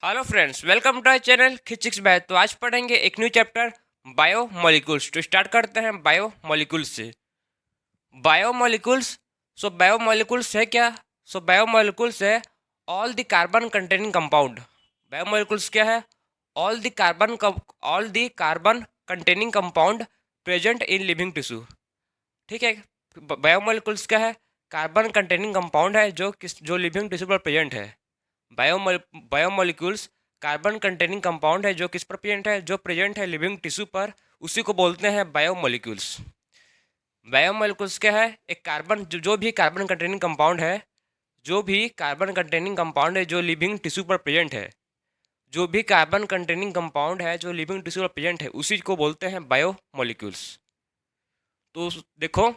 Hello friends, welcome to our channel खिचिक्स बाय। तो आज पढ़ेंगे एक न्यू चैप्टर बायोमोलिक्यूल्स। तो स्टार्ट करते हैं बायोमोलिक्यूल्स से। बायोमोलिक्यूल्स, बायोमोलिक्यूल्स है क्या? बायोमोलिक्यूल्स है all the carbon containing compound. Biomolecules क्या है? All the carbon all the carbon containing compound present in living tissue. ठीक है। बायोमोलिक्यूल्स क्या है? कार्बन कंटेनिंग कंपाउंड है जो लिविंग टिश्यू पर प्रेजेंट है। बायोमोलिक्यूल्स कार्बन कंटेनिंग कंपाउंड है जो किस पर प्रेजेंट है? जो प्रेजेंट है लिविंग टिश्यू पर, उसी को बोलते हैं बायोमोलिक्यूल्स। बायोमोलिक्यूल्स क्या है? एक कार्बन जो भी कार्बन कंटेनिंग कंपाउंड है, जो भी कार्बन कंटेनिंग कंपाउंड है जो लिविंग टिश्यू पर प्रेजेंट है, जो भी कार्बन कंटेनिंग कंपाउंड है जो लिविंग टिश्यू पर प्रेजेंट है, उसी को बोलते हैं बायोमोलिक्यूल्स। तो देखो,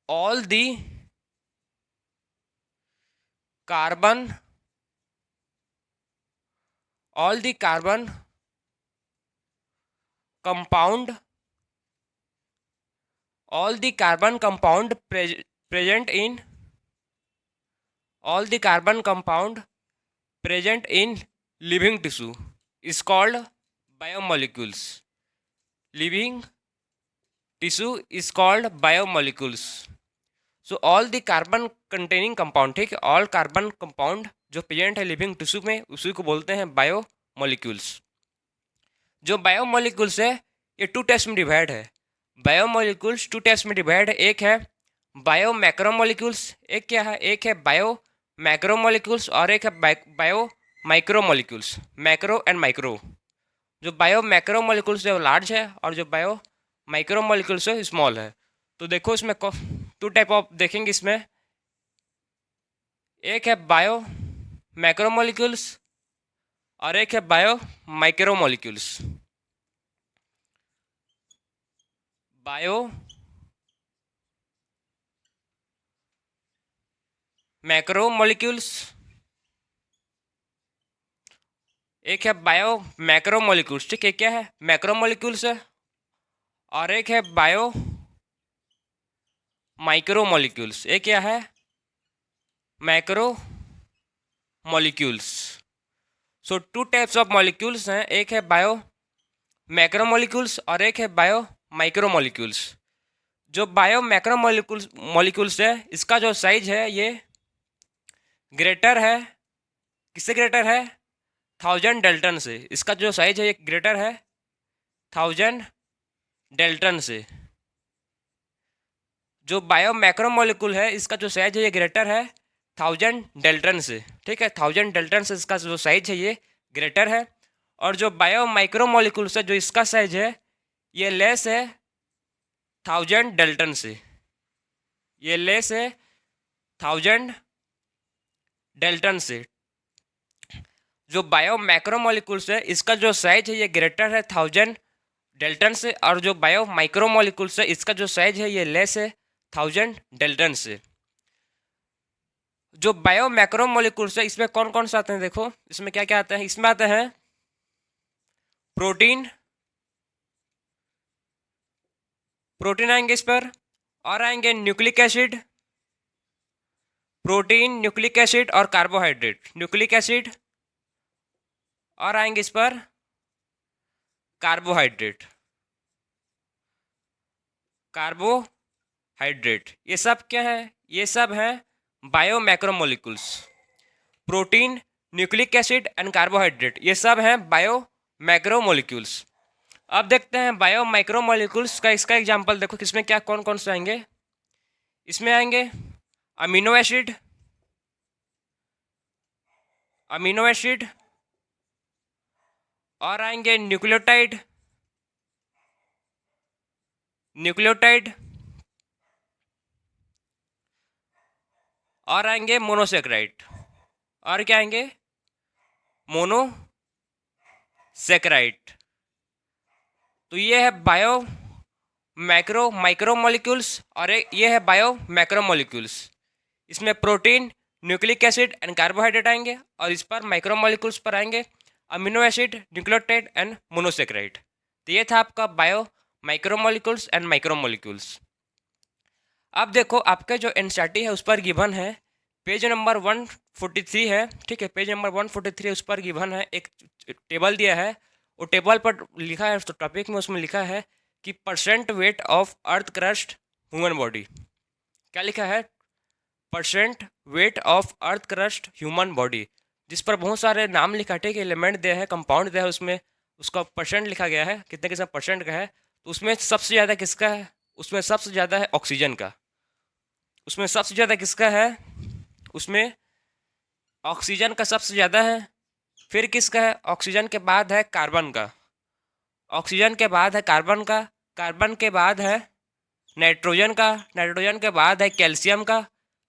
all the carbon all the carbon compound all the carbon compound present in all the carbon compound present in living tissue is called biomolecules. Living tissue is called biomolecules. So all the carbon containing compound, ठीक है, all carbon compound जो present है living tissue में, उसी को बोलते हैं biomolecules. जो बायोमोलिक्यूल्स है ये टू टाइप्स में डिवाइड है। बायोमोलिक्यूल्स टू टाइप्स में डिवाइड है। एक है बायो मैक्रोमोलिक्यूल्स, एक क्या है? एक है बायो मैक्रोमोलिक्यूल्स और एक है bio micromolecules. Macro and micro. जो बायो मैक्रोमोलिक्यूल्स है वो लार्ज है और जो बायो माइक्रोमोलिक्यूल्स है स्मॉल है। तो देखो इसमें टू टाइप ऑफ देखेंगे इसमें। एक है बायो मैक्रोमोलिक्यूल्स और एक है बायो माइक्रोमोलिक्यूल्स। बायो मैक्रोमोलिक्यूल्स, एक है बायो मैक्रोमोलिक्यूल्स। ठीक है, क्या है? मैक्रोमोलिक्यूल्स है। और एक है बायो माइक्रोमोलिक्यूल्स। एक क्या है? Macro molecules. So two types of molecules हैं, एक है बायो मैक्रोमोलिक्यूल्स और एक है बायो माइक्रोमोलिक्यूल्स। जो बायो मैक्रोमोलिक्यूल्स है, इसका जो साइज है ये ग्रेटर है। किससे ग्रेटर है? 1000 डेल्टन से। इसका जो साइज है ये ग्रेटर है 1000 डेल्टन से। जो बायो मैक्रोमोलिक्यूल है इसका जो साइज है ये ग्रेटर है 1000 डेल्टन से। ठीक है, 1000 डेल्टन से इसका जो साइज है ये ग्रेटर है। और जो बायो माइक्रोमोलिक्यूल्स है जो इसका साइज है ये लेस है 1000 डेल्टन से। ये लेस है 1000 डेल्टन से। जो बायो मैक्रोमोलिक्यूल्स है इसका जो साइज है ये ग्रेटर है 1000 डेल्टन से और जो बायो माइक्रोमोलिक्यूल्स है इसका जो साइज है ये लेस है 1000 डेल्टन से। जो बायो मैक्रोमोलिक्यूल्स है इसमें कौन कौन से आते हैं? देखो इसमें क्या क्या आता है। इसमें आते हैं प्रोटीन, प्रोटीन आएंगे इस पर, और आएंगे nucleic acid, protein, nucleic acid और कार्बोहाइड्रेट। न्यूक्लिक एसिड और आएंगे इस पर कार्बोहाइड्रेट, कार्बोहाइड्रेट। ये सब क्या है? ये सब है bio macromolecules. Protein, nucleic acid and carbohydrate, ये सब हैं बायो मैक्रोमोलिक्यूल्स। अब देखते हैं बायो माइक्रोमोलिक्यूल्स का। इसका एग्जांपल देखो किसमें क्या कौन कौन से आएंगे। इसमें आएंगे अमीनो एसिड, अमीनो एसिड और आएंगे न्यूक्लियोटाइड, न्यूक्लियोटाइड और आएंगे मोनोसेक्राइड। और क्या आएंगे? मोनोसेक्राइड। तो ये है बायो माइक्रोमोलिक्यूल्स और ये है बायो मैक्रोमोलिक्यूल्स। इसमें protein, nucleic acid and carbohydrate आएंगे और इस पर माइक्रोमोलिक्यूल्स पर आएंगे amino acid, nucleotide and monosaccharide. तो ये था आपका बायो माइक्रोमोलिक्यूल्स एंड माइक्रोमोलिक्यूल्स। अब देखो आपके जो एनसीईआरटी है उस पर गिवन है पेज नंबर 143 है, ठीक है, पेज नंबर 143 उस पर गिवन है, एक टेबल दिया है, वो टेबल पर लिखा है, तो टॉपिक में उसमें लिखा है कि percent weight of earth crust human body. क्या लिखा है? Percent weight of earth crust human body, जिस पर बहुत सारे नाम लिखा है, ठीक है, एलिमेंट दिया है, कंपाउंड दिया है, उसमें उसका परसेंट लिखा गया है, कितने कितना परसेंट का है। तो उसमें सबसे ज़्यादा किसका है? उसमें सबसे ज़्यादा है ऑक्सीजन का। उसमें सबसे ज़्यादा किसका है? उसमें ऑक्सीजन का सबसे ज़्यादा है। फिर किसका है? ऑक्सीजन के बाद है कार्बन का। ऑक्सीजन के बाद है कार्बन का। कार्बन के बाद है नाइट्रोजन का। नाइट्रोजन के बाद है कैल्शियम का।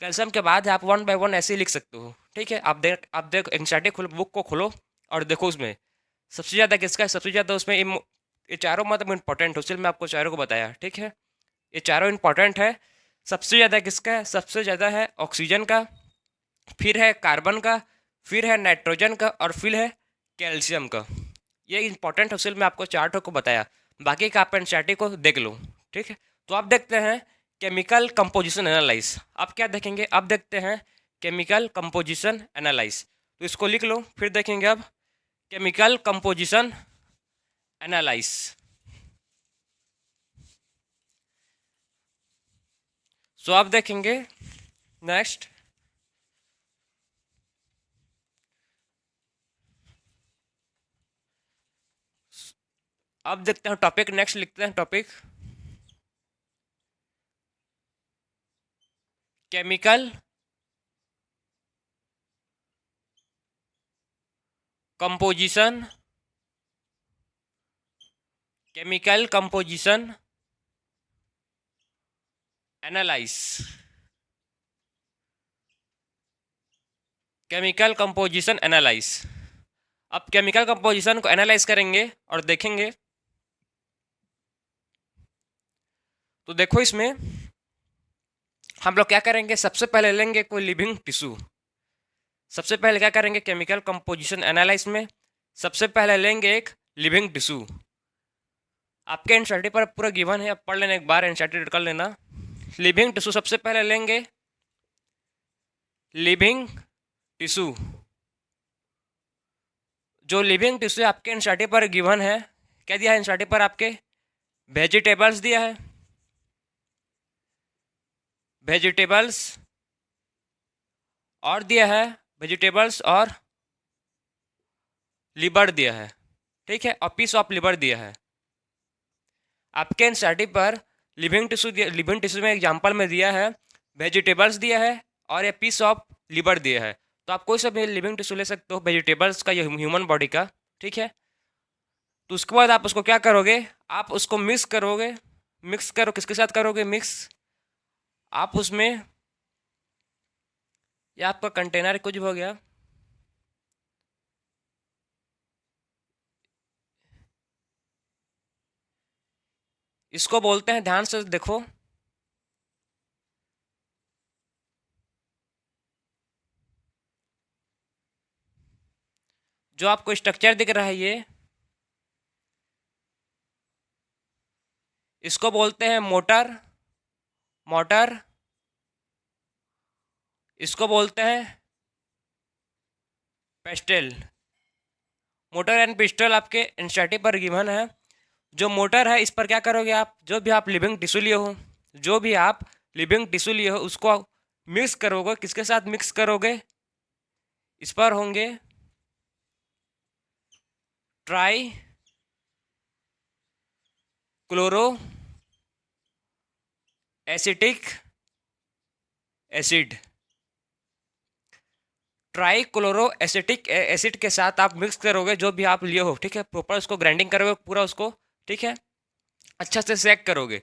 कैल्शियम के बाद है, आप 1 बाय 1 ऐसे ही लिख सकते हो, ठीक है। आप देखो एनसीईआरटी खोलो, बुक को खोलो और देखो उसमें सबसे ज़्यादा किसका है। सबसे ज़्यादा उसमें ये चारों मतलब इंपॉर्टेंट है, उसलिए मैं आपको चारों को बताया, ठीक है। ये चारों इंपॉर्टेंट है। सबसे ज़्यादा किसका है? सबसे ज़्यादा है ऑक्सीजन का, फिर है कार्बन का, फिर है नाइट्रोजन का और फिर है कैल्शियम का। ये इंपॉर्टेंट है, इसलिए मैं आपको चार्टों को बताया। बाकी का आप एनसीईआरटी को देख लो, ठीक है। तो आप देखते हैं केमिकल कंपोजिशन एनालाइज। आप क्या देखेंगे? अब देखते हैं केमिकल कंपोजिशन एनालाइज। तो इसको लिख लो, फिर देखेंगे अब केमिकल कंपोजिशन एनालाइज। सो आप देखेंगे नेक्स्ट, अब देखते हैं टॉपिक, नेक्स्ट लिखते हैं topic chemical composition, chemical composition analyse. Chemical composition analyse. अब केमिकल कंपोजिशन को एनालाइज करेंगे और देखेंगे। तो देखो इसमें हम लोग क्या करेंगे, सबसे पहले लेंगे कोई लिविंग टिश्यू। सबसे पहले क्या करेंगे केमिकल कंपोजिशन एनालाइज में? सबसे पहले लेंगे एक लिविंग टिश्यू। आपके एनसीईआरटी पर पूरा गिवन है, आप पढ़ लेना, एक बार एनसीईआरटी कर लेना। लिविंग टिश्यू सबसे पहले लेंगे लिविंग टिश्यू। जो लिविंग टिश्यू आपके एनसीईआरटी पर गिवन है, क्या दिया है एनसीईआरटी पर आपके? वेजिटेबल्स दिया है, वेजिटेबल्स, और दिया है वेजिटेबल्स और लिवर दिया है, ठीक है, और पीस ऑफ लिवर दिया है। आपके एनसीईआरटी पर लिविंग टिश्यू दिया, लिविंग टिश्यू में एग्जांपल में दिया है वेजिटेबल्स दिया है और ये पीस ऑफ लिवर दिया है। तो आप कोई सा भी लिविंग टिश्यू ले सकते हो वेजिटेबल्स का या ह्यूमन बॉडी का, ठीक है। तो उसके बाद आप उसको क्या करोगे? आप उसको मिक्स करोगे। मिक्स करो, किसके साथ करोगे मिक्स? आप उसमें, ये आपका कंटेनर कुछ भी हो गया, इसको बोलते हैं, ध्यान से देखो, जो आपको स्ट्रक्चर दिख रहा है ये, इसको बोलते हैं मोटर। मोटर, इसको बोलते हैं पेस्टल। मोटर एंड पिस्टल आपके एनसीईआरटी पर गिवन है। जो मोटर है इस पर क्या करोगे आप? जो भी आप लिविंग टिश्यू लिए हो, जो भी आप लिविंग टिश्यू लिए हो उसको मिक्स करोगे। किसके साथ मिक्स करोगे? इस पर होंगे try chloro acetic acid. Try chloro acetic acid के साथ आप मिक्स करोगे जो भी आप लिए हो, ठीक है। प्रॉपर उसको ग्राइंडिंग करोगे पूरा उसको, ठीक है, अच्छा से सेक करोगे।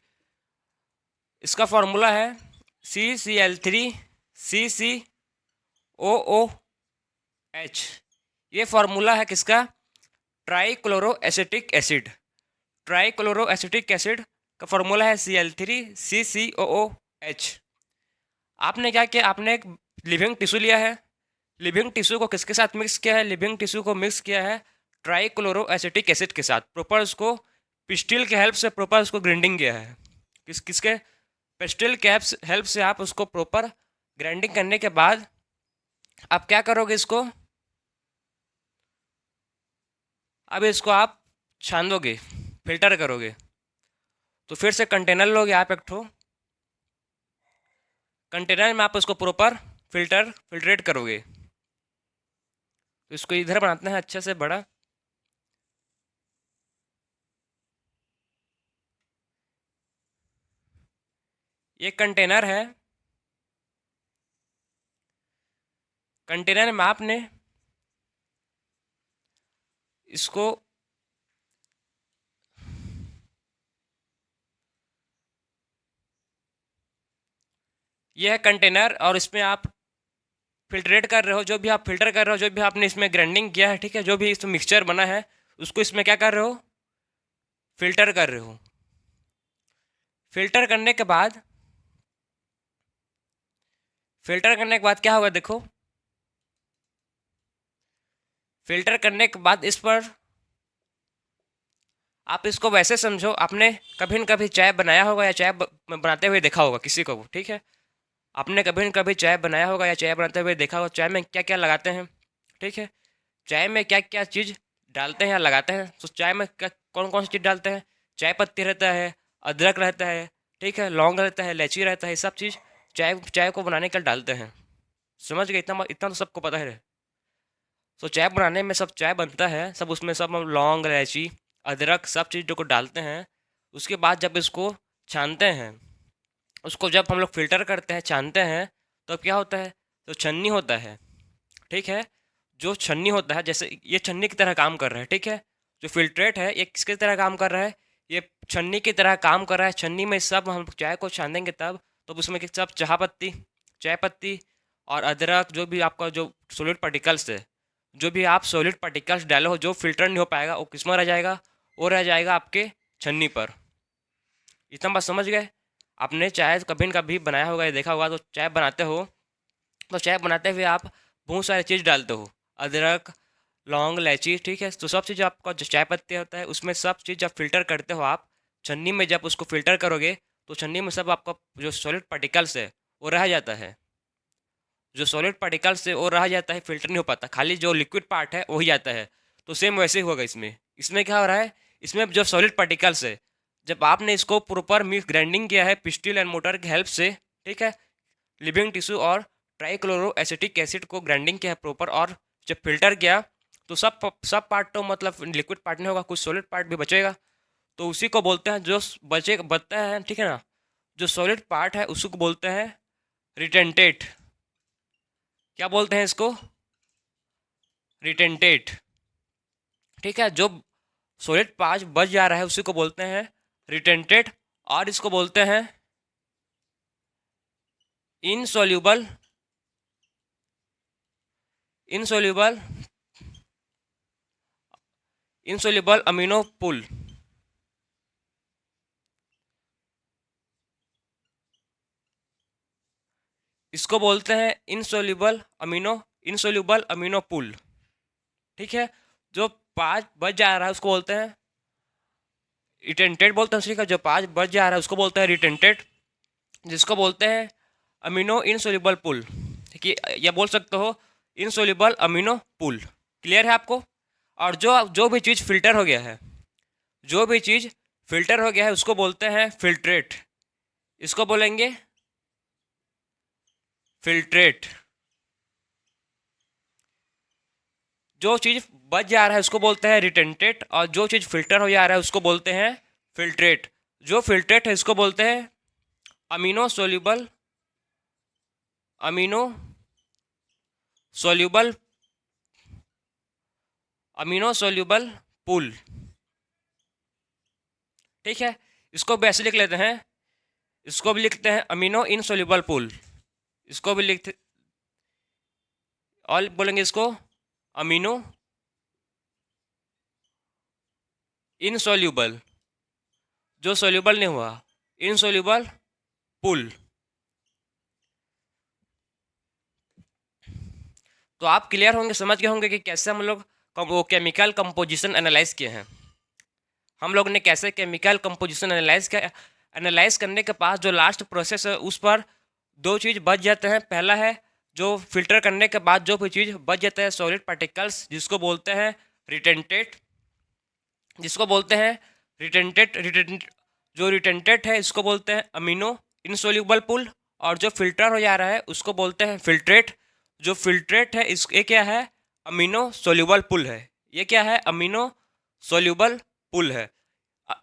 इसका फॉर्मूला है CCl3CCOOH। ये फॉर्मूला है किसका? Try chloro acetic acid. Try chloro acetic acid का फॉर्मूला है Cl3CCOOH। आपने क्या किया? आपने एक लिविंग टिश्यू लिया है, लिविंग टिश्यू को किसके साथ मिक्स किया है? लिविंग टिश्यू को मिक्स किया है ट्राई क्लोरो एसिटिक एसिड के साथ। प्रॉपर उसको पिस्टिल के हेल्प से प्रॉपर उसको ग्राइंडिंग किया है। किसके? पेस्टिल के हेल्प से आप उसको प्रॉपर ग्राइंडिंग करने के बाद अब क्या करोगे इसको, अब इसको आप छान दोगे, फिल्टर करोगे। तो फिर से कंटेनर लोगे आप एक ठो, कंटेनर में आप उसको प्रॉपर फिल्ट्रेट करोगे। तो इसको इधर बनाते हैं अच्छे से बड़ा। ये कंटेनर है, कंटेनर में आपने इसको यह है कंटेनर, और इसमें आप फिल्ट्रेट कर रहे हो, जो भी आप फिल्टर कर रहे हो, जो भी आपने इसमें ग्राइंडिंग किया है, ठीक है, जो भी इसमें मिक्सचर बना है उसको इसमें क्या कर रहे हो, फिल्टर कर रहे हो। फिल्टर करने के बाद, फिल्टर करने के बाद क्या होगा देखो, फिल्टर करने के बाद इस पर आप इसको वैसे समझो, आपने कभी न कभी चाय बनाया होगा या चाय बनाते हुए देखा होगा किसी को, ठीक है। आपने कभी न कभी चाय बनाया होगा या चाय बनाते हुए देखा होगा, चाय में क्या क्या लगाते हैं, ठीक है, चाय में क्या क्या चीज़ डालते हैं या लगाते हैं। तो चाय में क्या कौन कौन सी चीज़ डालते हैं, चाय पत्ती रहता है, अदरक रहता है, ठीक है, लौंग रहता है, इलायची रहता है, ये सब चीज़ चाय चाय को बनाने के लिए डालते हैं। समझ गए, इतना इतना तो सबको पता है। तो चाय बनाने में सब चाय बनता है, सब उसमें सब हम लौंग इलायची अदरक सब चीज़ों को डालते हैं। उसके बाद जब इसको छानते हैं, उसको जब हम लोग फिल्टर करते हैं छानते हैं, तो क्या होता है, तो छन्नी होता है, ठीक है। जो छन्नी होता है, जैसे ये छन्नी की तरह काम कर रहा है, ठीक है। जो फिल्ट्रेट है ये किसकी तरह काम कर रहा है, ये छन्नी की तरह काम कर रहा है। छन्नी में सब हम चाय को छानेंगे तब, तो उसमें सब चाय पत्ती और अदरक, जो भी आपका जो सॉलिड पार्टिकल्स है, जो भी आप सॉलिड पार्टिकल्स डाले हो, जो फिल्टर नहीं हो पाएगा वो किस में रह जाएगा, वो रह जाएगा आपके छन्नी पर। इतना बात समझ गए। आपने चाय कभी न कभी बनाया होगा या देखा होगा, तो चाय बनाते हो, तो चाय बनाते हुए आप बहुत सारी चीज़ डालते हो, अदरक लौंग इलायची, ठीक है। तो सब चीज़ आपका जो चाय पत्ती होता है उसमें सब चीज़ जब फिल्टर करते हो आप, छन्नी में जब उसको फिल्टर करोगे, तो छन्नी में सब आपका जो सॉलिड पार्टिकल्स है वो रह जाता है। जो सॉलिड पार्टिकल्स है वो रह जाता है, फिल्टर नहीं हो पाता, खाली जो लिक्विड पार्ट है वही आता है। तो सेम वैसे ही होगा इसमें। इसमें क्या हो रहा है, इसमें जो सॉलिड पार्टिकल्स है, जब आपने इसको प्रॉपर मिक्स ग्राइंडिंग किया है पिस्टिल एंड मोटर की हेल्प से, ठीक है, लिविंग टिश्यू और ट्राइक्लोरो एसिटिक एसिड को ग्राइंडिंग किया है प्रॉपर, और जब फिल्टर किया, तो सब पार्ट तो मतलब लिक्विड पार्ट नहीं होगा, कुछ सॉलिड पार्ट भी बचेगा। तो उसी को बोलते हैं, जो बचता है, ठीक है ना, जो सॉलिड पार्ट है उसी को बोलते हैं रिटेंटेट। क्या बोलते हैं इसको, रिटेंटेट, ठीक है। जो सॉलिड पार्ट बच जा रहा है उसी को बोलते हैं रिटेंटेट, और इसको बोलते हैं इनसॉल्यूबल इनसॉल्यूबल इनसॉल्यूबल अमीनो पुल। इसको बोलते हैं इनसॉल्यूबल अमीनो पुल, ठीक है। जो पाँच बच जा रहा है उसको बोलते हैं रिटेंटेड, बोलते हैं उसी का, जो पाँच बच जा रहा है उसको बोलते हैं रिटेंटेड, जिसको बोलते हैं अमीनो इनसॉल्यूबल पुल, ठीक है, या बोल सकते हो इनसॉल्यूबल अमीनो पुल। क्लियर है आपको। और जो जो भी चीज़ फिल्टर हो गया है, जो भी चीज़ फिल्टर हो गया है उसको बोलते हैं फिल्ट्रेट। इसको बोलेंगे फिल्ट्रेट। जो चीज़ बच जा रहा है उसको बोलते हैं रिटेंटेट, और जो चीज़ फिल्टर हो जा रहा है उसको बोलते हैं फिल्ट्रेट। जो फिल्ट्रेट है इसको बोलते हैं amino soluble amino soluble amino soluble pool, ठीक है। इसको भी ऐसे लिख लेते हैं, इसको भी लिखते हैं अमीनो इनसोल्यूबल पुल, इसको भी लिखते, और बोलेंगे इसको अमीनो इनसोल्यूबल, जो सोल्यूबल नहीं हुआ, इनसोल्यूबल पुल। तो आप क्लियर होंगे, समझ गए होंगे कि कैसे हम लोग वो केमिकल कंपोजिशन एनालाइज किए हैं। हम लोग ने कैसे केमिकल कंपोजिशन एनालाइज किया, एनालाइज करने के पास जो लास्ट प्रोसेस है उस पर दो चीज़ बच जाते हैं। पहला है जो फिल्टर करने के बाद जो भी चीज़ बच जाता है सॉलिड पार्टिकल्स, जिसको बोलते हैं रिटेंटेट, जिसको बोलते हैं रिटेंटेट जो रिटेंटेट है इसको बोलते हैं अमीनो इनसोल्यूबल पुल, और जो फिल्टर हो जा रहा है उसको बोलते हैं फिल्ट्रेट। जो फिल्ट्रेट है इस ये क्या है, अमीनो सोल्यूबल पुल है। ये क्या है, अमीनो सोल्यूबल पुल है।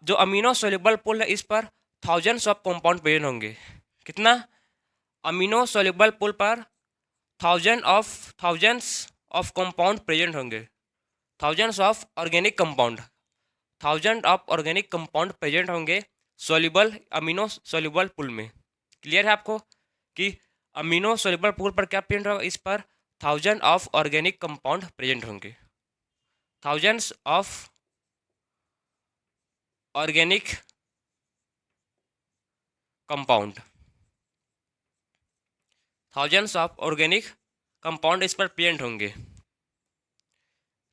जो अमीनो सोल्यूबल पुल है इस पर थाउजेंड्स ऑफ कंपाउंड प्रेजेंट होंगे। कितना, अमीनो सोल्यूबल पुल पर थाउजेंड्स ऑफ कंपाउंड प्रेजेंट होंगे। Thousands of organic compound, thousand of organic compound present होंगे सोल्यूबल अमीनो सोल्यूबल पुल में। क्लियर है आपको कि अमीनो सोल्यूबल पुल पर क्या प्रेजेंट होगा, इस पर thousand of organic compound present होंगे। Thousands of organic compound, thousands of organic compound इस पर प्रेजेंट होंगे।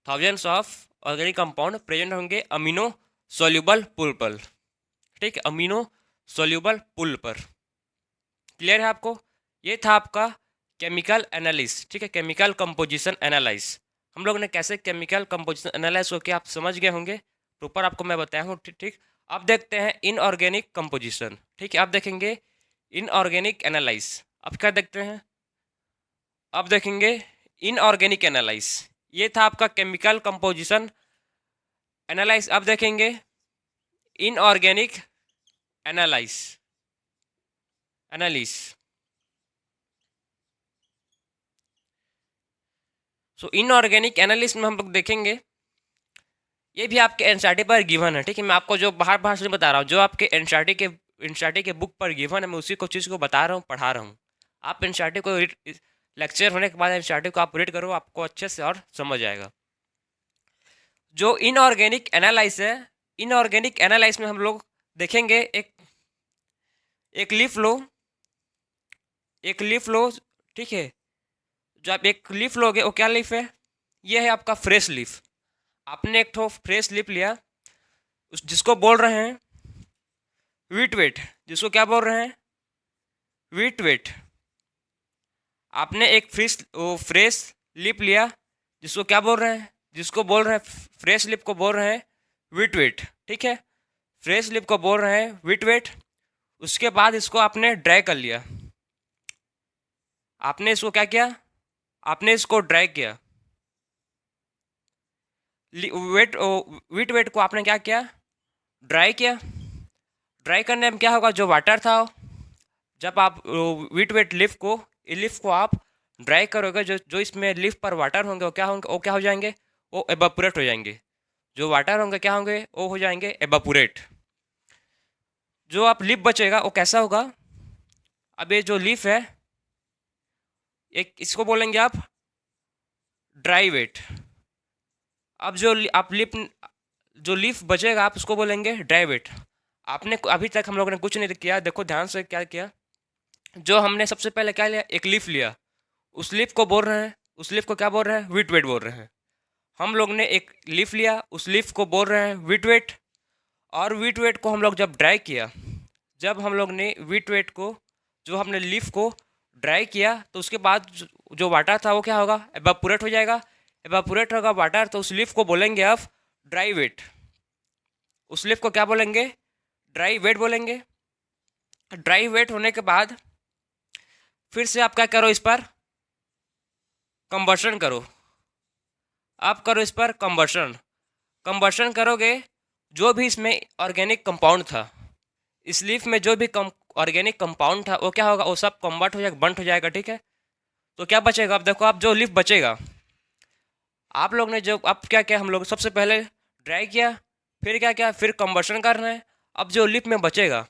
Thousands of organic compound present होंगे अमीनो सोल्यूबल पुल पर। ठीक है, अमीनो सोल्यूबल पुल पर। क्लियर है आपको। ये था आपका केमिकल एनालिस। ठीक है, केमिकल कंपोजिशन एनालाइज। हम लोग ने कैसे केमिकल कंपोजिशन एनालाइज को किया आप समझ गए होंगे, प्रॉपर आपको मैं बताया हूँ। ठीक ठीक, अब देखते हैं इनऑर्गेनिक कंपोजिशन। ठीक है, अब देखेंगे इनऑर्गेनिक एनालाइज। अब क्या देखते हैं, अब देखेंगे इनऑर्गेनिक एनालाइज। ये था आपका केमिकल कंपोजिशन एनालाइज। अब देखेंगे इनऑर्गेनिक एनालिस। सो इनऑर्गेनिक एनालिस में हम लोग देखेंगे, ये भी आपके एनसीईआरटी पर गिवन है। ठीक है, मैं आपको जो बाहर से बता रहा हूँ, जो आपके एनसीईआरटी के बुक पर गिवन है, मैं उसी को चीज़ को बता रहा हूँ, पढ़ा रहा हूँ। आप एनसीईआरटी को लेक्चर होने के बाद एनसीईआरटी को आप रीड करो, आपको अच्छे से और समझ आएगा। जो इनऑर्गेनिक एनालाइस है, इनऑर्गेनिक एनालाइस में हम लोग देखेंगे एक लीफ लो। ठीक है, जो आप एक लीफ लोगे वो क्या लीफ है, ये है आपका फ्रेश लीफ। आपने एक ठो फ्रेश लीफ लिया, उस जिसको बोल रहे हैं वीट वेट, जिसको क्या बोल रहे हैं, वीट वेट। आपने एक फ्रेश लीफ लिया, जिसको क्या बोल रहे हैं, जिसको बोल रहे हैं फ्रेश लीफ को बोल रहे हैं वीट वेट। ठीक है, फ्रेश लीफ को बोल रहे हैं वीट वेट। उसके बाद इसको आपने ड्राई कर लिया, आपने इसको क्या किया, आपने इसको ड्राई किया। वीट वेट को आपने क्या किया, ड्राई किया। ड्राई करने में क्या होगा, जो वाटर था, जब आप वीट वेट लीफ को आप ड्राई करोगे, जो इसमें लीफ पर वाटर होंगे वो क्या होंगे, वो क्या हो जाएंगे, वो एवापोरेट हो जाएंगे। जो वाटर होंगे क्या होंगे, वो हो जाएंगे एवापोरेट। जो आप लीफ बचेगा वो कैसा होगा, अब ये जो लीफ है, एक इसको बोलेंगे आप ड्राई वेट। अब जो लीफ बचेगा आप उसको बोलेंगे ड्राई वेट। आपने अभी तक हम लोगों ने कुछ नहीं किया, देखो ध्यान से क्या किया। जो हमने सबसे पहले क्या लिया, एक लीफ लिया, उस लीफ को बोल रहे हैं, उस लीफ को क्या बोल रहे हैं, वीट वेट बोल रहे हैं। हम लोग ने एक लीफ लिया, उस लीफ को बोल रहे हैं वीट वेट। और वीट वेट को हम लोग जब ड्राई किया, जब हम लोग ने वीट वेट को, जो हमने लीफ को ड्राई किया, तो उसके बाद जो वाटर था वो क्या होगा, एवापोरेट हो जाएगा। एवापोरेट होगा वाटर, तो उस लीफ को बोलेंगे आप ड्राई वेट। उस लीफ को क्या बोलेंगे, ड्राई वेट बोलेंगे। ड्राई वेट होने के बाद फिर से आप क्या करो, इस पर कंबर्शन करो। आप करो इस पर कंबर्शन करोगे, जो भी इसमें ऑर्गेनिक कंपाउंड था, इस लीफ में जो भी ऑर्गेनिक कंपाउंड था वो क्या होगा, वो सब कन्वर्ट हो जाएगा, बंट हो जाएगा। ठीक है, तो क्या बचेगा, अब देखो, आप जो लीफ बचेगा, आप लोग ने जो अब क्या किया, हम लोग सबसे पहले ड्राई किया, फिर क्या किया, फिर कंबर्शन कर रहे हैं। अब जो लीफ में बचेगा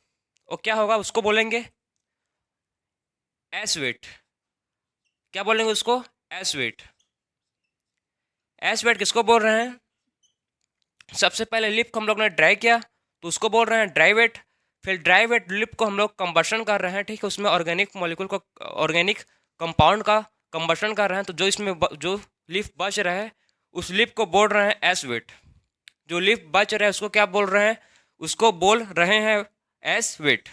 वो क्या होगा, उसको बोलेंगे एस वेट। क्या बोलेंगे उसको, एस वेट। एस वेट किसको बोल रहे हैं, सबसे पहले लीफ को हम लोग ने ड्राई किया तो उसको बोल रहे हैं ड्राई वेट। फिर ड्राई वेट लीफ को हम लोग कंबर्शन कर रहे हैं, ठीक है, उसमें ऑर्गेनिक मॉलिक्यूल को, ऑर्गेनिक कंपाउंड का कंबर्शन कर रहे हैं, तो जो इसमें जो लीफ बच रहा है उस लीफ को बोल रहे हैं एस वेट। जो लीफ बच रहा है उसको क्या बोल रहे हैं, उसको बोल रहे हैं एस वेट।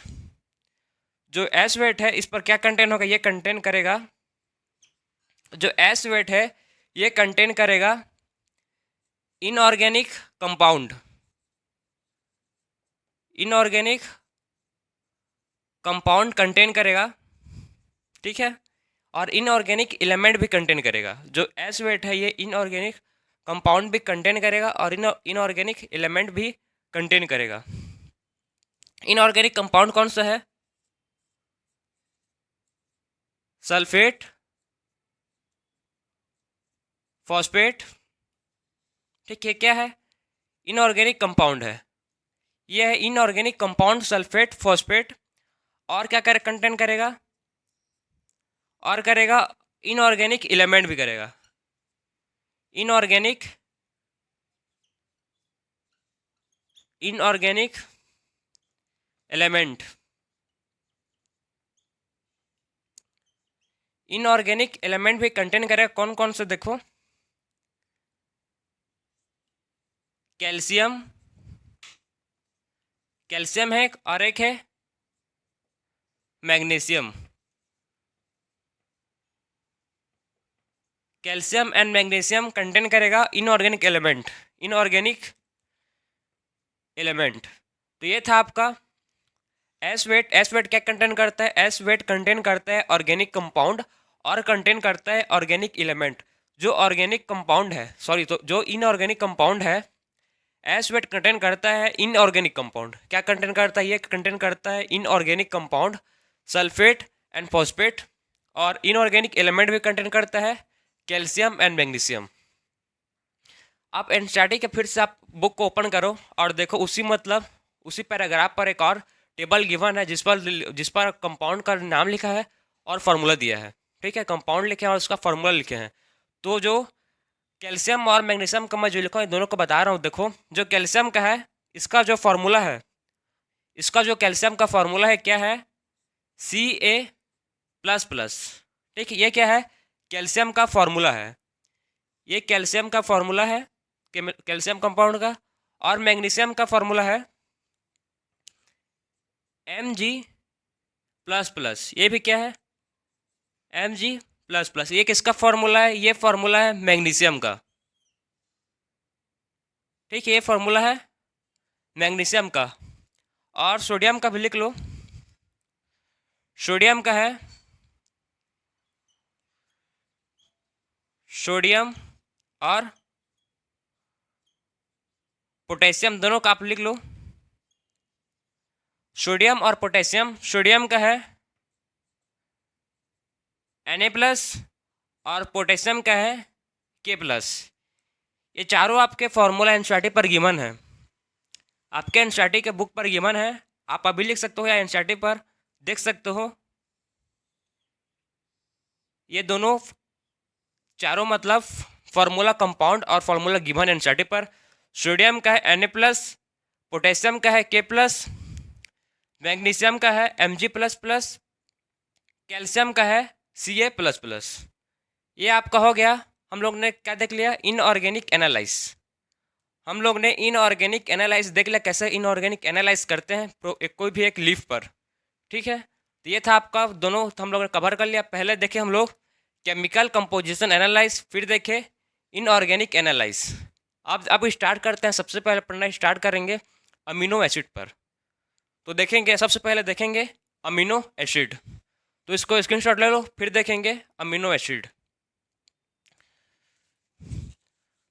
जो एस वेट है इस पर क्या कंटेन होगा, ये कंटेन करेगा जो एस वेट है ये कंटेन करेगा inorganic compound, inorganic compound contain करेगा, ठीक है, और इनऑर्गेनिक एलिमेंट भी कंटेन करेगा। जो एस वेट है ये इनऑर्गेनिक कंपाउंड भी कंटेन करेगा और इनऑर्गेनिक एलिमेंट भी कंटेन करेगा। इनऑर्गेनिक कंपाउंड कौन सा है? सल्फेट, फॉस्फेट, ठीक है, क्या है? इनऑर्गेनिक कंपाउंड है। यह है इनऑर्गेनिक कंपाउंड सल्फेट, फॉस्फेट, और क्या कर कंटेन करेगा? और करेगा इनऑर्गेनिक एलिमेंट भी करेगा। इनऑर्गेनिक एलिमेंट, इनऑर्गेनिक एलिमेंट भी कंटेन करेगा। कौन कौन से देखो, कैल्शियम, कैल्शियम है, और एक है magnesium. Calcium and magnesium contain करेगा इनऑर्गेनिक एलिमेंट, इनऑर्गेनिक एलिमेंट। तो ये था आपका एस वेट। एस वेट क्या कंटेन करता है? एस वेट कंटेन करता है ऑर्गेनिक कंपाउंड और कंटेन करता है ऑर्गेनिक एलिमेंट। जो ऑर्गेनिक कंपाउंड है, सॉरी, तो जो इनऑर्गेनिक कंपाउंड है, एस वेट कंटेन करता है इनऑर्गेनिक कंपाउंड। क्या कंटेन करता है? ये कंटेन करता है inorganic compound sulphate and phosphate, और इनऑर्गेनिक एलिमेंट भी कंटेन करता है कैल्शियम एंड मैग्नीशियम। आप एनसीईआरटी के फिर से आप बुक को ओपन करो और देखो, उसी मतलब उसी पैराग्राफ पर एक और टेबल गिवन है जिस पर कंपाउंड का नाम लिखा है और फार्मूला दिया है, ठीक है, कंपाउंड लिखे हैं और उसका फार्मूला लिखे हैं। तो जो कैल्शियम और मैग्नीशियम का मैं जो लिखा हूँ, दोनों को बता रहा हूँ। देखो, जो कैल्शियम का है, इसका जो फार्मूला है, इसका जो कैल्शियम का फार्मूला है क्या है? Ca++। ठीक है, ये क्या है? कैल्शियम का फार्मूला है। ये कैल्शियम का फार्मूला है कैल्शियम कंपाउंड का। और मैग्नीशियम का फार्मूला है Mg++। ये भी क्या है? Mg++। ये किसका फार्मूला है? ये फार्मूला है मैग्नीशियम का, ठीक है, ये फार्मूला है मैग्नीशियम का। और सोडियम का भी लिख लो। सोडियम का है सोडियम और पोटेशियम, दोनों का आप लिख लो। सोडियम और पोटेशियम, सोडियम का है Na+ और पोटेशियम का है K+। ये चारों आपके फॉर्मूला एनसीईआरटी पर गिवन है, आपके एनसीईआरटी के बुक पर गिवन है। आप अभी लिख सकते हो या एनसीईआरटी पर देख सकते हो। ये दोनों चारों मतलब फार्मूला कंपाउंड और फार्मूला गिवन एनसीईआरटी पर। सोडियम का है Na+, पोटेशियम का है K+, मैग्नीशियम का है Mg++, कैल्शियम का है Ca++। ये आपका हो गया। हम लोग ने क्या देख लिया? Inorganic analyse. हम लोग ने इनऑर्गेनिक एनालाइज देख लिया, कैसे इनऑर्गेनिक एनालाइज करते हैं कोई भी एक लीफ पर, ठीक है। तो ये था आपका, दोनों हम लोग ने कवर कर लिया। पहले देखे हम लोग केमिकल कंपोजिशन एनालाइज, फिर देखे इनऑर्गेनिक एनालाइज। अब स्टार्ट करते हैं। सबसे पहले पढ़ना स्टार्ट करेंगे अमीनो एसिड पर। तो देखेंगे, सबसे पहले देखेंगे अमीनो एसिड। तो इसको स्क्रीनशॉट ले लो, फिर देखेंगे अमीनो एसिड।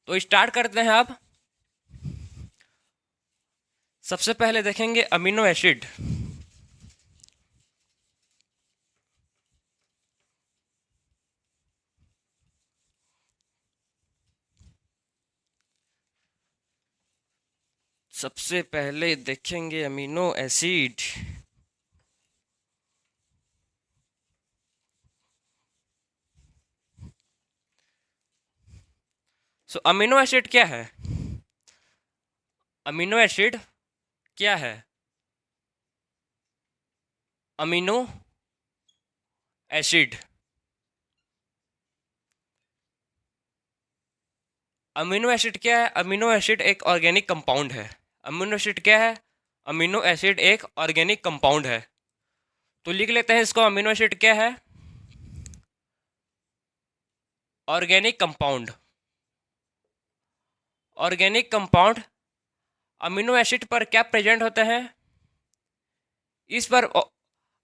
तो स्टार्ट करते हैं। अब सबसे पहले देखेंगे अमीनो एसिड। सबसे पहले देखेंगे अमीनो एसिड। सो अमीनो एसिड क्या है? अमीनो एसिड क्या है? अमीनो एसिड, अमीनो एसिड क्या है? अमीनो एसिड एक ऑर्गेनिक कंपाउंड है। अमीनो एसिड क्या है? अमीनो एसिड एक ऑर्गेनिक कंपाउंड है। तो लिख लेते हैं इसको, अमीनो एसिड क्या है? Organic compound. Organic compound amino acid पर क्या प्रेजेंट होते हैं? इस पर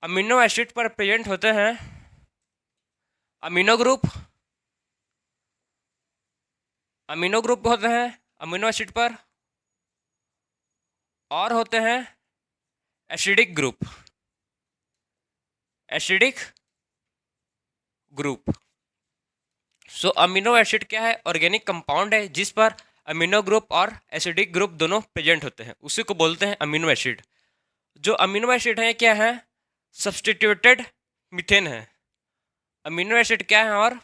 अमीनो एसिड पर प्रेजेंट होते हैं अमीनो ग्रुप। अमीनो ग्रुप होते हैं अमीनो एसिड पर, और होते हैं acidic group. Acidic group. So amino acid क्या है? ऑर्गेनिक कंपाउंड है जिस पर अमीनो ग्रुप और एसिडिक ग्रुप दोनों प्रेजेंट होते हैं, उसी को बोलते हैं अमीनो एसिड। जो अमीनो एसिड है क्या है? सब्सटीट्यूटेड मीथेन है। अमीनो एसिड क्या है? और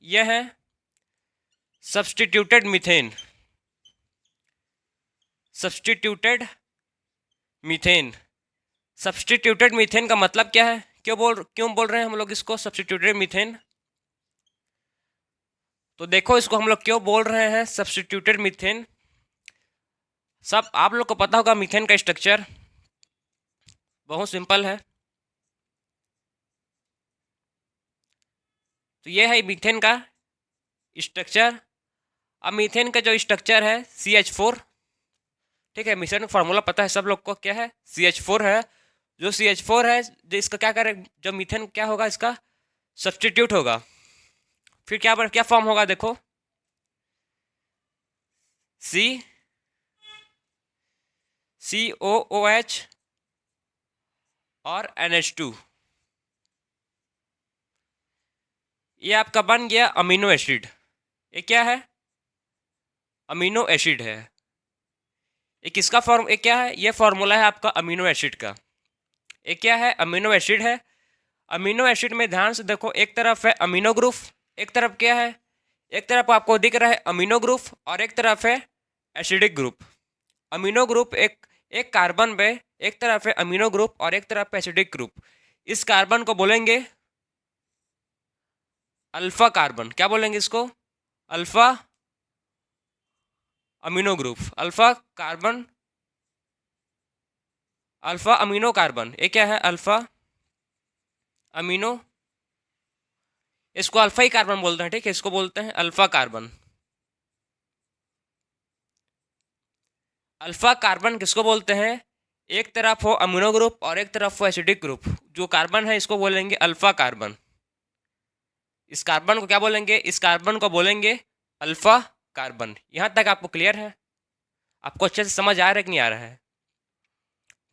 यह है substituted methane. Substituted methane. Substituted methane का मतलब क्या है? क्यों बोल रहे हैं हम लोग इसको सब्सटीट्यूटेड मीथेन? तो देखो, इसको हम लोग क्यों बोल रहे हैं सब्सटीट्यूटेड मीथेन। सब आप लोग को पता होगा मीथेन का स्ट्रक्चर बहुत सिंपल है। तो ये है मीथेन का स्ट्रक्चर। अब मीथेन का जो स्ट्रक्चर है CH4, ठीक है। मीथेन का फार्मूला पता है सब लोग को, क्या है? CH4 है। जो CH4 है, जो इसका क्या करे, जो मीथेन क्या होगा, इसका सब्सटीट्यूट होगा। फिर क्या फॉर्म होगा? देखो, COOH और NH2। ये आपका बन गया अमीनो एसिड। ये क्या है? अमीनो एसिड है। ये किसका फॉर्म, ये क्या है? ये फॉर्मूला है आपका अमीनो एसिड का। ये क्या है? अमीनो एसिड है। अमीनो एसिड में ध्यान से देखो, एक तरफ है अमीनो ग्रुप, एक तरफ क्या है? एक तरफ आपको दिख रहा है अमीनो ग्रुप और एक तरफ है एसिडिक ग्रुप। अमीनो ग्रुप एक एक कार्बन पे, एक तरफ है अमीनो ग्रुप और एक तरफ है एसिडिक ग्रुप। इस कार्बन को बोलेंगे अल्फा कार्बन। क्या बोलेंगे इसको? Alpha amino group. Alpha carbon, alpha amino carbon. ये क्या है? Alpha amino. इसको अल्फा ही कार्बन बोलते हैं, ठीक है। इसको बोलते हैं अल्फा कार्बन। अल्फा कार्बन किसको बोलते हैं? एक तरफ हो अमीनो ग्रुप और एक तरफ हो एसिडिक ग्रुप, जो कार्बन है इसको बोलेंगे अल्फा कार्बन। इस कार्बन को क्या बोलेंगे? इस कार्बन को बोलेंगे अल्फा कार्बन। यहां तक आपको क्लियर है? आपको अच्छे से समझ आ रहा है कि नहीं आ रहा है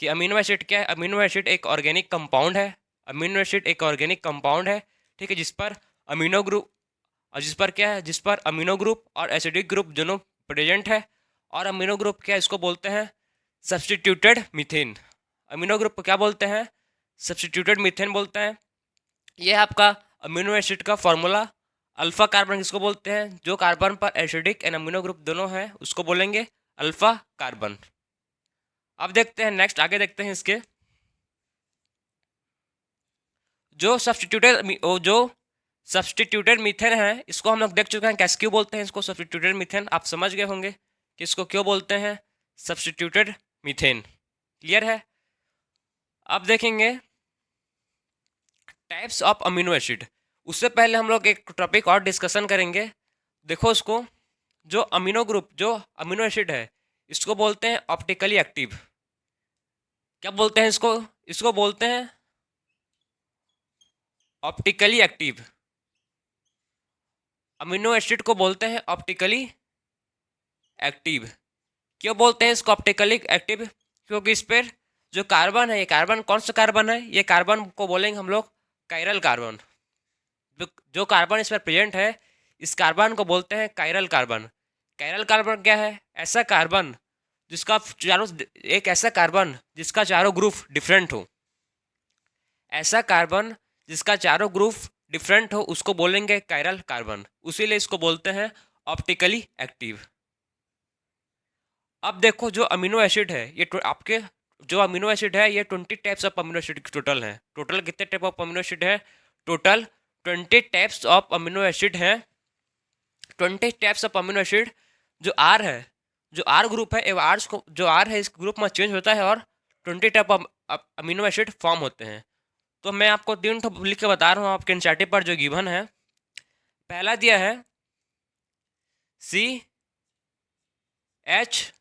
कि अमीनो एसिड क्या है? अमीनो एसिड एक ऑर्गेनिक कंपाउंड है। अमीनो एसिड एक ऑर्गेनिक कंपाउंड है, ठीक है, जिस पर अमीनो ग्रुप, और जिस पर क्या है? जिस पर अमीनो ग्रुप और एसिडिक ग्रुप दोनों प्रेजेंट है। और अमीनो ग्रुप क्या, इसको बोलते हैं सब्सटीट्यूटेड मीथेन। अमीनो ग्रुप को क्या बोलते हैं? सब्सटीट्यूटेड मीथेन बोलते हैं। यह है आपका अमीनो एसिड का फॉर्मूला। अल्फा कार्बन किसको बोलते हैं? जो कार्बन पर एसिडिक एंड अमीनो ग्रुप दोनों हैं उसको बोलेंगे अल्फा कार्बन। अब देखते हैं नेक्स्ट, आगे देखते हैं इसके जो सब्सटीट्यूटेड मीथेन है, इसको हम लोग देख चुके हैं कैसे क्यों बोलते हैं इसको सब्सटीट्यूटेड मीथेन। आप समझ गए होंगे कि इसको क्यों बोलते हैं सब्सटीट्यूटेड मीथेन। क्लियर है? अब देखेंगे टाइप्स ऑफ अमीनो एसिड। उससे पहले हम लोग एक टॉपिक और डिस्कशन करेंगे। देखो इसको, जो अमीनो ग्रुप, जो अमीनो एसिड है, इसको बोलते हैं ऑप्टिकली एक्टिव। क्या बोलते हैं इसको? इसको बोलते हैं ऑप्टिकली एक्टिव। अमीनो एसिड को बोलते हैं ऑप्टिकली एक्टिव। क्यों बोलते हैं इसको ऑप्टिकली एक्टिव? क्योंकि इस पर जो कार्बन है, ये कार्बन कौन सा कार्बन है? ये कार्बन को बोलेंगे हम लोग कायरल कार्बन। जो कार्बन इस पर प्रेजेंट है, इस कार्बन को बोलते हैं कायरल कार्बन। कायरल कार्बन क्या है? ऐसा कार्बन जिसका चारों, एक ऐसा कार्बन जिसका चारों ग्रुप डिफरेंट हो। ऐसा कार्बन जिसका चारों ग्रुप डिफरेंट हो उसको बोलेंगे कायरल कार्बन। उसीलिए इसको बोलते हैं ऑप्टिकली एक्टिव। अब देखो, जो अमीनो एसिड है ये आपके, जो अमीनो एसिड है ये 20 types of amino acid total है। टोटल कितने टाइप ऑफ अमीनो एसिड है? Total 20 types of amino acid हैं। 20 टाइप्स ऑफ अमीनो एसिड। जो आर है, जो आर ग्रुप है, आर को, जो आर है इस ग्रुप में चेंज होता है और 20 type of amino acid form होते हैं। तो मैं आपको 3 लिख के बता रहा हूँ आपके एनसीईआरटी पर जो गिवन है। पहला दिया है C H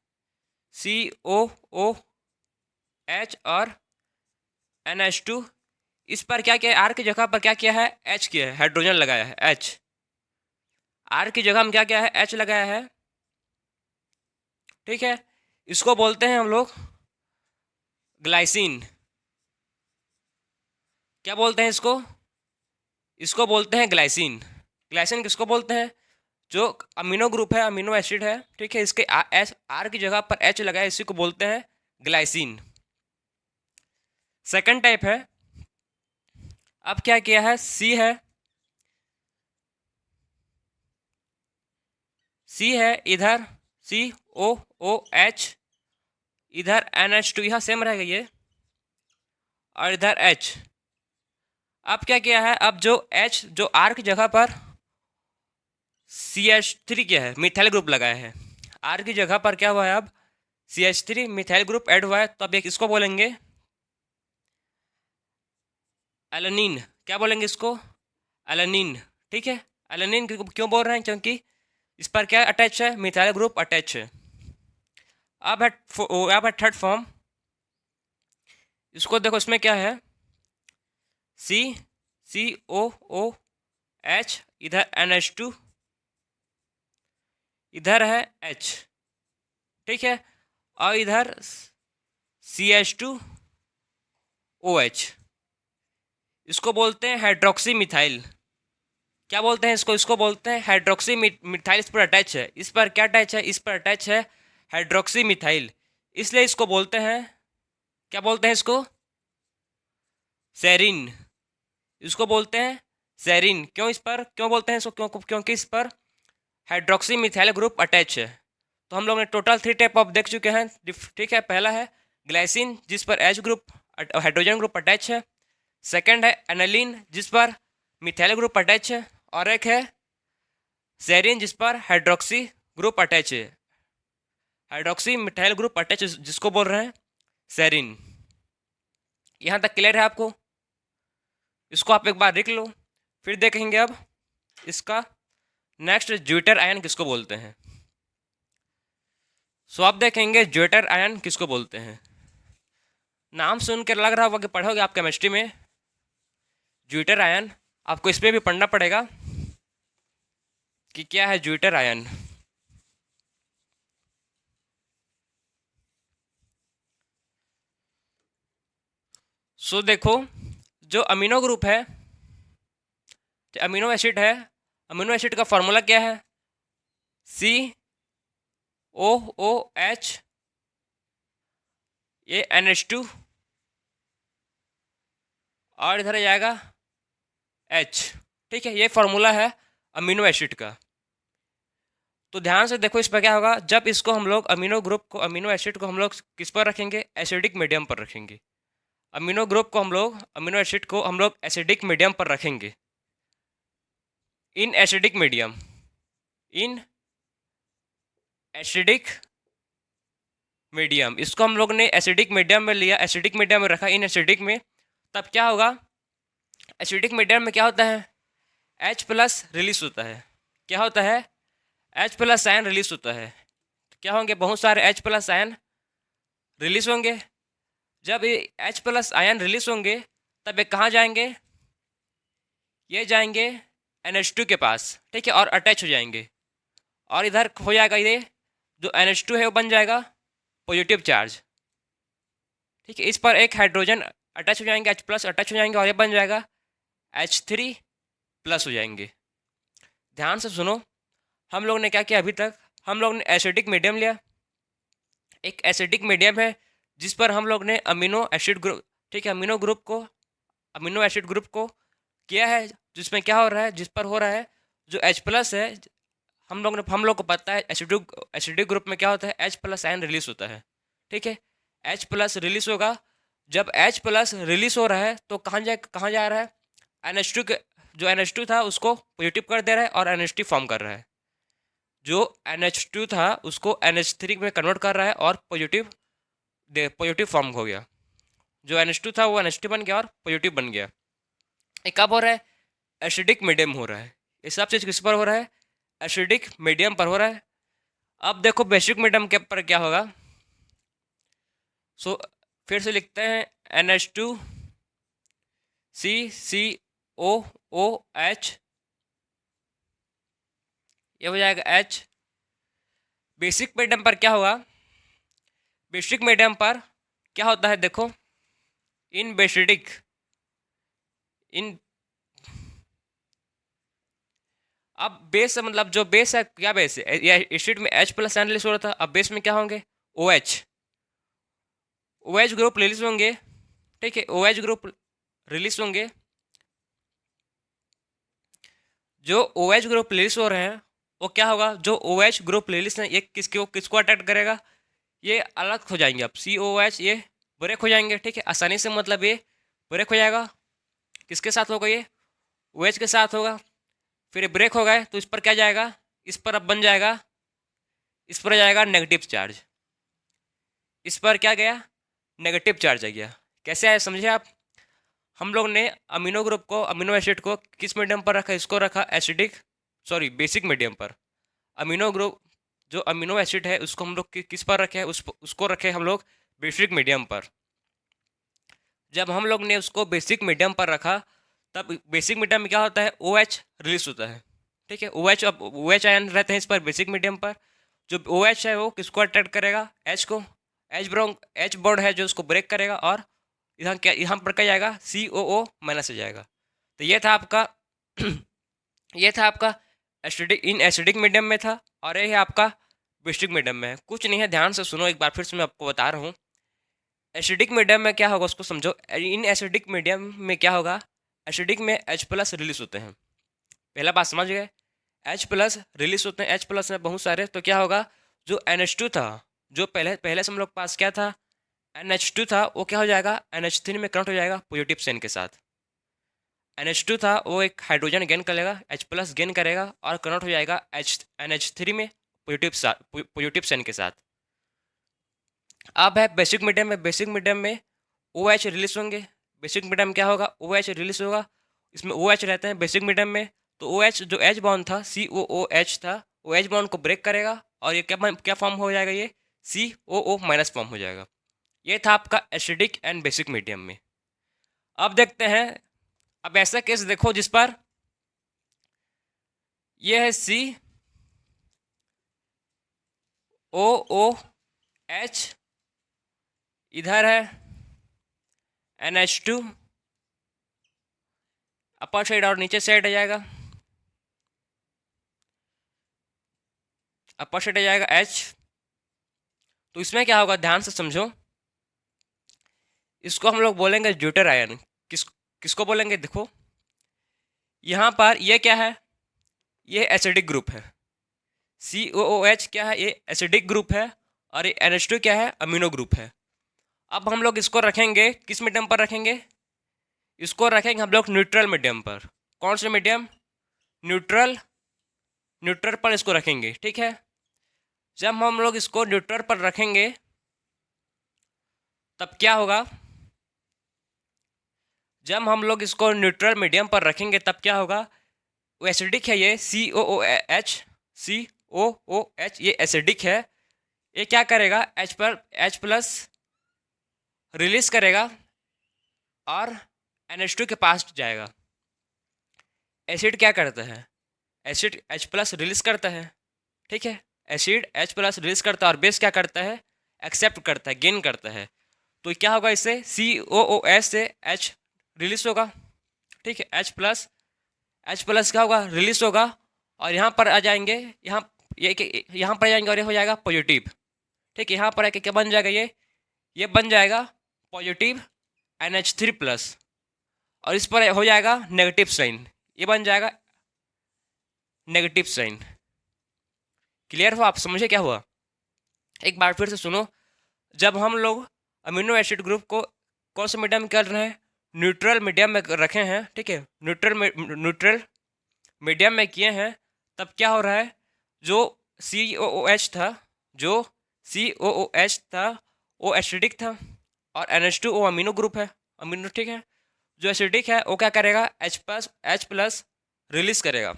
C O H और NH2। इस पर क्या किया है, आर की जगह पर क्या किया है, एच किया है, हाइड्रोजन लगाया है एच। आर की जगह हम क्या किया है, एच लगाया है। ठीक है, इसको बोलते हैं हम लोग ग्लाइसिन। क्या बोलते हैं इसको, इसको बोलते हैं ग्लाइसिन। ग्लाइसिन किसको बोलते हैं, जो अमीनो ग्रुप है, अमीनो एसिड है, ठीक है, इसके आर की जगह पर एच लगाया, इसी को बोलते हैं ग्लाइसिन। सेकंड टाइप है, अब क्या किया है, सी है, सी है इधर, COOH, इधर NH2, यहाँ सेम रहेगा ये, और इधर H। अब क्या किया है, अब जो H जो R की जगह पर CH3 किया है, मिथाइल ग्रुप लगाया है। R की जगह पर क्या हुआ है, अब CH3 मिथाइल ग्रुप ऐड हुआ है, तो अब एक इसको बोलेंगे एलेनिन। क्या बोलेंगे इसको, एलेनिन। ठीक है, एलेनिन क्यों बोल रहे हैं, क्योंकि इस पर क्या अटैच है, मिथाइल ग्रुप अटैच है। अब है थर्ड फॉर्म, इसको देखो, इसमें क्या है, COOH, इधर NH2, इधर है H। ठीक है, और इधर CH2OH, इसको बोलते हैं हाइड्रोक्सी मिथाइल। क्या बोलते हैं इसको, इसको बोलते हैं हाइड्रोक्सी मिथाइल। इस पर अटैच है, इस पर क्या अटैच है, इस पर अटैच है हाइड्रोक्सी मिथाइल, इसलिए इसको बोलते हैं, क्या बोलते हैं इसको, सेरिन। इसको बोलते हैं सेरिन। क्यों इस पर क्यों बोलते हैं इसको, क्योंकि इस पर हाइड्रोक्सी मिथाइल ग्रुप अटैच है। तो हम लोग ने टोटल 3 टाइप ऑफ देख चुके हैं। ठीक है, पहला है ग्लाइसिन, जिस पर H group hydrogen group attach है। सेकंड है एनालिन, जिस पर मिथाइल ग्रुप अटैच है, और एक है सेरिन, जिस पर हाइड्रोक्सी ग्रुप अटैच है, हाइड्रोक्सी मिथाइल ग्रुप अटैच, जिसको बोल रहे हैं सेरिन। यहाँ तक क्लियर है आपको, इसको आप एक बार लिख लो, फिर देखेंगे अब इसका नेक्स्ट, ज्यूटर आयन किसको बोलते हैं। सो आप देखेंगे ज्यूटर आयन किसको बोलते हैं। नाम सुन कर लग रहा होगा कि पढ़ोगे आप केमिस्ट्री में ज्यूटर आयन, आपको इसमें भी पढ़ना पड़ेगा कि क्या है ज्यूटर आयन। सो देखो, जो अमीनो ग्रुप है, जो अमीनो एसिड है, अमीनो एसिड का फॉर्मूला क्या है, COOH, ये NH2, और इधर आ जाएगा H। ठीक है, ये फॉर्मूला है अमीनो एसिड का। तो ध्यान से देखो, इस पर क्या होगा, जब इसको हम लोग अमीनो ग्रुप को, अमीनो एसिड को हम लोग किस पर रखेंगे, एसिडिक मीडियम पर रखेंगे। अमीनो ग्रुप को हम लोग, अमीनो एसिड को हम लोग एसिडिक मीडियम पर रखेंगे, in acidic medium, in acidic medium. इसको हम लोग ने एसिडिक मीडियम में लिया, एसिडिक मीडियम में रखा, इन एसिडिक में। तब क्या होगा, एसिडिक मीडियम में क्या होता है, H+ रिलीज होता है। क्या होता है, H+ आयन रिलीज होता है। क्या होंगे, बहुत सारे H+ आयन रिलीज होंगे। जब ये H+ आयन रिलीज होंगे, तब ये कहाँ जाएंगे, ये जाएंगे NH2 के पास। ठीक है, और अटैच हो जाएंगे, और इधर हो जाएगा, ये जो NH2 है वो बन जाएगा पॉजिटिव चार्ज। ठीक है, इस पर एक हाइड्रोजन अटैच हो जाएंगे, H+ अटैच हो जाएंगे, और ये बन जाएगा H3+ हो जाएंगे। ध्यान से सुनो, हम लोग ने क्या किया अभी तक, हम लोग ने एसिडिक मीडियम लिया, एक एसिडिक मीडियम है जिस पर हम लोग ने अमीनो एसिड ग्रुप, ठीक है, अमीनो एसिड ग्रुप को किया है, जिसमें क्या हो रहा है, जिस पर हो रहा है जो H+ है, हम लोग को पता है एसिडिक ग्रुप में क्या होता है, H+ आयन रिलीज होता है। ठीक है, H+ रिलीज होगा। जब H+ रिलीज हो रहा है तो कहाँ जा रहा है, NH2 के, जो NH2 था उसको पॉजिटिव कर दे रहा है, और NH3 फॉर्म कर रहा है। जो NH2 था उसको NH3 में कन्वर्ट कर रहा है, और पॉजिटिव फॉर्म हो गया। जो NH2 था वो NH2 बन गया और पॉजिटिव बन गया। ये कब हो रहा है, एसिडिक मीडियम हो रहा है। ये सब चीज़ किस पर हो रहा है, एसिडिक मीडियम पर हो रहा है। अब देखो बेसिक मीडियम के पर क्या होगा। सो फिर से लिखते हैं NH2CCOOH, ये हो जाएगा H। बेसिक मीडियम पर क्या होगा, बेसिक मीडियम पर क्या होता है देखो, इन बेसिडिक इन अब बेस मतलब जो बेस है, क्या बेस है, या एसिड में H प्लस आयन रिलीज हो रहा था, अब बेस में क्या होंगे OH, OH ग्रुप रिलीज होंगे। ठीक है, OH ग्रुप रिलीज होंगे। जो OH ग्रुप रिलीज हो रहे हैं वो क्या होगा, जो OH ग्रुप रिलीज है ये किसको अटैक करेगा, ये अलग हो जाएंगे। अब COOH ये ब्रेक हो जाएंगे। ठीक है, आसानी से मतलब ये ब्रेक हो जाएगा। किसके साथ होगा, ये OH के साथ होगा। फिर ये ब्रेक हो गए तो इस पर क्या जाएगा, इस पर अब बन जाएगा, इस पर जाएगा नेगेटिव चार्ज। इस पर क्या गया, नेगेटिव चार्ज आ गया। कैसे आया समझे आप। हम लोग ने अमीनो ग्रुप को, अमीनो एसिड को किस मीडियम पर रखा, इसको रखा एसिडिक सॉरी बेसिक मीडियम पर। अमीनो ग्रुप जो अमीनो एसिड है उसको हम लोग किस पर रखे, उसको रखे हम लोग बेसिक मीडियम पर। जब हम लोग ने उसको बेसिक मीडियम पर रखा तब बेसिक मीडियम में क्या होता है, OH रिलीज होता है। ठीक है, OH अब OH आयन रहते हैं इस पर बेसिक मीडियम पर। जो OH है वो किसको अट्रैक्ट करेगा, H को। H बॉन्ड है जो उसको ब्रेक करेगा और यहाँ पर क्या जाएगा, COO माइनस हो जाएगा। तो ये था आपका ये था आपका एसिडिक मीडियम में था, और ये है आपका बेसिक मीडियम में है। कुछ नहीं है, ध्यान से सुनो एक बार फिर से मैं आपको बता रहा हूँ। एसिडिक मीडियम में क्या होगा उसको समझो। इन एसिडिक मीडियम में क्या होगा, एसिडिक में H प्लस रिलीज होते हैं। पहला बात समझ गए, H प्लस रिलीज होते हैं, H प्लस में बहुत सारे। तो क्या होगा, जो NH2 था, जो पहले से हम लोग पास क्या था, NH2 था, वो क्या हो जाएगा, NH3 में कन्वर्ट हो जाएगा पॉजिटिव साइन के साथ। NH2 था वो एक हाइड्रोजन गेन कर लेगा, H प्लस गेन करेगा और कन्वर्ट हो जाएगा NH3 में पॉजिटिव साइन के साथ। अब है बेसिक मीडियम में, बेसिक मीडियम में OH रिलीज होंगे। बेसिक मीडियम क्या होगा, OH रिलीज होगा, इसमें OH रहते हैं बेसिक मीडियम में। तो OH जो H बॉन्ड था, COOH था, वो H बॉन्ड को ब्रेक करेगा और ये क्या फॉर्म हो जाएगा, ये COO माइनस फॉर्म हो जाएगा। ये था आपका एसिडिक एंड बेसिक मीडियम में। अब देखते हैं, अब ऐसा केस देखो जिस पर यह है COOH, इधर है NH2 अपर साइड और नीचे साइड आ जाएगा, अपर साइड आ जाएगा H। तो इसमें क्या होगा, ध्यान से समझो। इसको हम लोग बोलेंगे ड्यूटर आयन। किसको बोलेंगे, देखो यहाँ पर ये क्या है, ये एसिडिक ग्रुप है। COOH क्या है, ये एसिडिक ग्रुप है, और ये NH2 क्या है, अमीनो ग्रुप है। अब हम लोग इसको रखेंगे किस मीडियम पर रखेंगे, इसको रखेंगे हम लोग न्यूट्रल मीडियम पर। कौन से मीडियम, न्यूट्रल पर इसको रखेंगे। ठीक है, जब हम लोग इसको न्यूट्रल पर रखेंगे तब क्या होगा, जब हम लोग इसको न्यूट्रल मीडियम पर रखेंगे तब क्या होगा, वो एसिडिक है, ये COOH ये एसिडिक है। ये क्या करेगा, H प्लस रिलीज करेगा और NH2 के पास जाएगा। एसिड क्या करता है, एसिड H प्लस रिलीज करता है। ठीक है, एसिड H प्लस रिलीज करता है और बेस क्या करता है, एक्सेप्ट करता है, गेन करता है। तो क्या होगा, इससे COOH से H रिलीज होगा। ठीक है, H प्लस क्या होगा, रिलीज होगा, और यहाँ पर आ जाएंगे, यहाँ पर आ जाएंगे और ये हो जाएगा पॉजिटिव। ठीक है, यहाँ पर आके क्या बन जाएगा, ये बन जाएगा पॉजिटिव NH3 प्लस, और इस पर हो जाएगा नेगेटिव साइन, ये बन जाएगा नेगेटिव साइन। क्लियर हुआ, आप समझे क्या हुआ। एक बार फिर से सुनो, जब हम लोग अमीनो एसिड ग्रुप को कौन से मीडियम में कर रहे हैं, न्यूट्रल मीडियम में रखे हैं। ठीक है, न्यूट्रल मीडियम में किए हैं, तब क्या हो रहा है, जो COOH था वो एसिडिक था, और NH2 वो अमीनो ग्रुप है, अमीनो। ठीक है, जो एसिडिक है वो क्या करेगा, H प्लस रिलीज करेगा।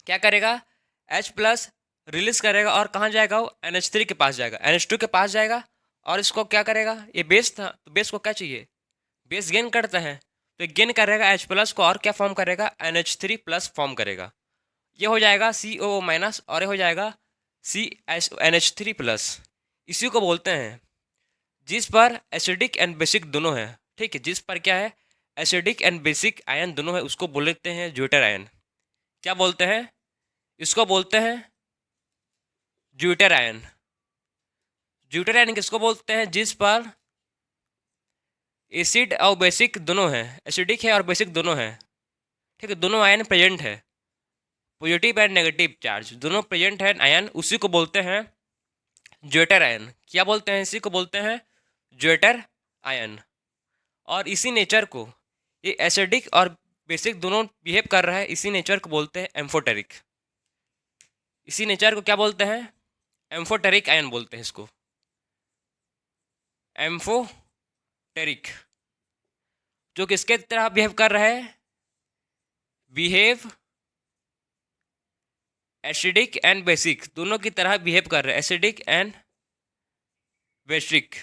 क्या करेगा, H प्लस रिलीज करेगा और कहाँ जाएगा वो NH3 के पास जाएगा, NH2 के पास जाएगा और इसको क्या करेगा, ये बेस था तो बेस को क्या चाहिए, बेस गेन करता है तो गेन करेगा H प्लस को और क्या फॉर्म करेगा, NH3 प्लस फॉर्म करेगा। ये हो जाएगा COO माइनस और ये हो जाएगा NH3 प्लस। इसी को बोलते हैं जिस पर एसिडिक एंड बेसिक दोनों है, ठीक है, जिस पर क्या है एसिडिक एंड बेसिक आयन दोनों है उसको बोलते हैं ज्यूटर आयन। क्या बोलते हैं, इसको बोलते हैं ज्यूटर आयन। ज्यूटर आयन किसको बोलते हैं, जिस पर एसिड और बेसिक दोनों है, एसिडिक है और बेसिक दोनों है, ठीक है, दोनों आयन प्रेजेंट है, पॉजिटिव एंड नेगेटिव चार्ज दोनों प्रेजेंट है आयन, उसी को बोलते हैं ज्यूटर आयन। क्या बोलते हैं, इसी को बोलते हैं ज्यूटर आयन। और इसी नेचर को, ये एसिडिक और बेसिक दोनों बिहेव कर रहा है, इसी नेचर को बोलते हैं एम्फोटेरिक। इसी नेचर को क्या बोलते हैं, एम्फोटेरिक आयन बोलते हैं इसको, एम्फोटेरिक। जो किसके तरह बिहेव कर रहा है, बिहेव एसिडिक एंड बेसिक दोनों की तरह बिहेव कर रहे हैं, एसिडिक एंड बेसिक,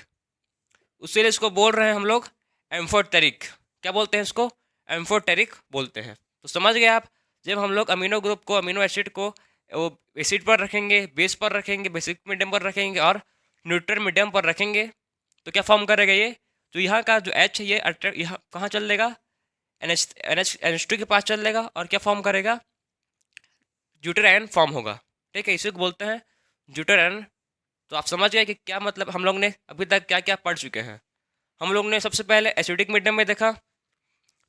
उसीलिए इसको बोल रहे हैं हम लोग एम्फोटेरिक। क्या बोलते हैं इसको, एम्फोटेरिक बोलते हैं। तो समझ गए आप, जब हम लोग अमीनो ग्रुप को, अमीनो एसिड को वो एसिड पर रखेंगे, बेस पर रखेंगे, बेसिक मीडियम पर रखेंगे और न्यूट्रल मीडियम पर रखेंगे तो क्या फॉर्म करेगा ये, तो यहाँ का जो H है ये यहाँ कहाँ चल देगा, NH2 के पास चल देगा और क्या फॉर्म करेगा, ज्यूटर आयन फॉर्म होगा, ठीक है, इसी को बोलते हैं ज्यूटर आयन। तो आप समझ गए कि क्या मतलब हम लोग ने अभी तक क्या क्या पढ़ चुके हैं। हम लोग ने सबसे पहले एसिडिक मीडियम में देखा,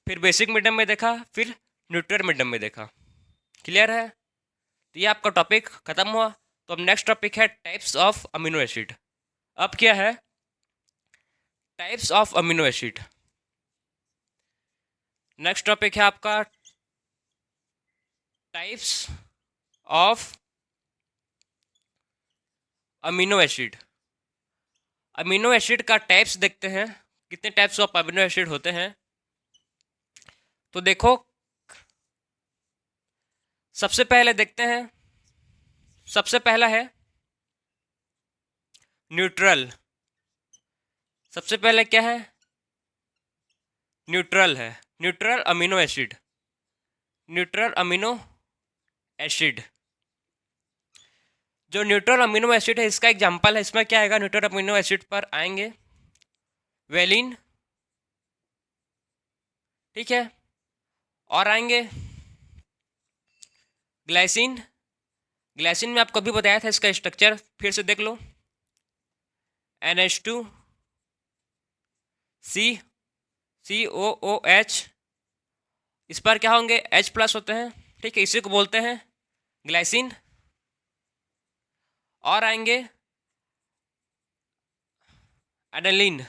फिर बेसिक मीडियम में देखा, फिर न्यूट्रल मीडियम में देखा। क्लियर है, तो ये आपका टॉपिक खत्म हुआ। तो अब नेक्स्ट टॉपिक है टाइप्स ऑफ अमीनो एसिड। अब क्या है, types of amino acid. Next topic है आपका types of amino acid. Amino acid का टाइप्स देखते हैं, कितने टाइप्स ऑफ अमीनो एसिड होते हैं। तो देखो, सबसे पहले देखते हैं, सबसे पहला है न्यूट्रल। सबसे पहले क्या है, न्यूट्रल है, neutral amino acid, neutral amino acid. जो न्यूट्रल अमीनो एसिड है इसका एग्जांपल है, इसमें क्या आएगा, न्यूट्रल अमीनो एसिड पर आएंगे वेलिन, ठीक है, और आएंगे ग्लाइसिन। ग्लाइसिन में आपको अभी बताया था इसका स्ट्रक्चर, फिर से देख लो, NH2 COOH, इस पर क्या होंगे, H प्लस होते हैं, ठीक है, इसी को बोलते हैं ग्लाइसिन। और आएंगे एनालिन,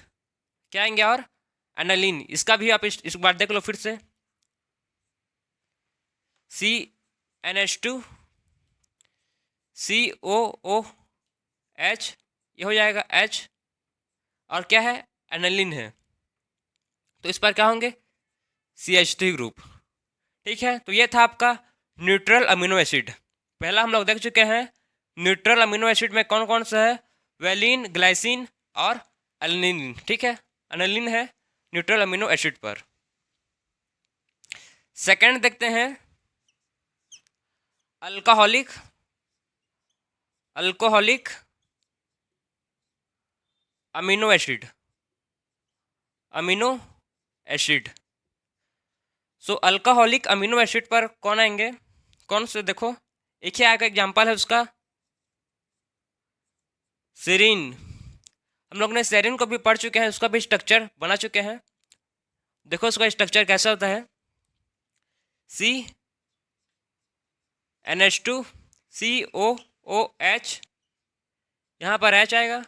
क्या आएंगे, और एनालिन, इसका भी आप इस बार देख लो फिर से, CNH2 COOH, ये हो जाएगा H, और क्या है, एनालिन है, तो इस पर क्या होंगे, CH3 ग्रुप, ठीक है। तो ये था आपका न्यूट्रल अमीनो एसिड। पहला हम लोग देख चुके हैं न्यूट्रल अमीनो एसिड में कौन कौन सा है, वेलिन, ग्लाइसिन और एलानिन, ठीक है, एनालिन है न्यूट्रल अमीनो एसिड पर। सेकंड देखते हैं alcoholic, alcoholic amino acid, amino acid. So alcoholic amino acid पर कौन आएंगे, कौन से, देखो एक ही आएगा, एग्जांपल है उसका सेरीन। हम लोग ने सेरीन को भी पढ़ चुके हैं, उसका भी स्ट्रक्चर बना चुके हैं। देखो उसका स्ट्रक्चर कैसा होता है, CNH2 COOH, यहाँ पर H आएगा।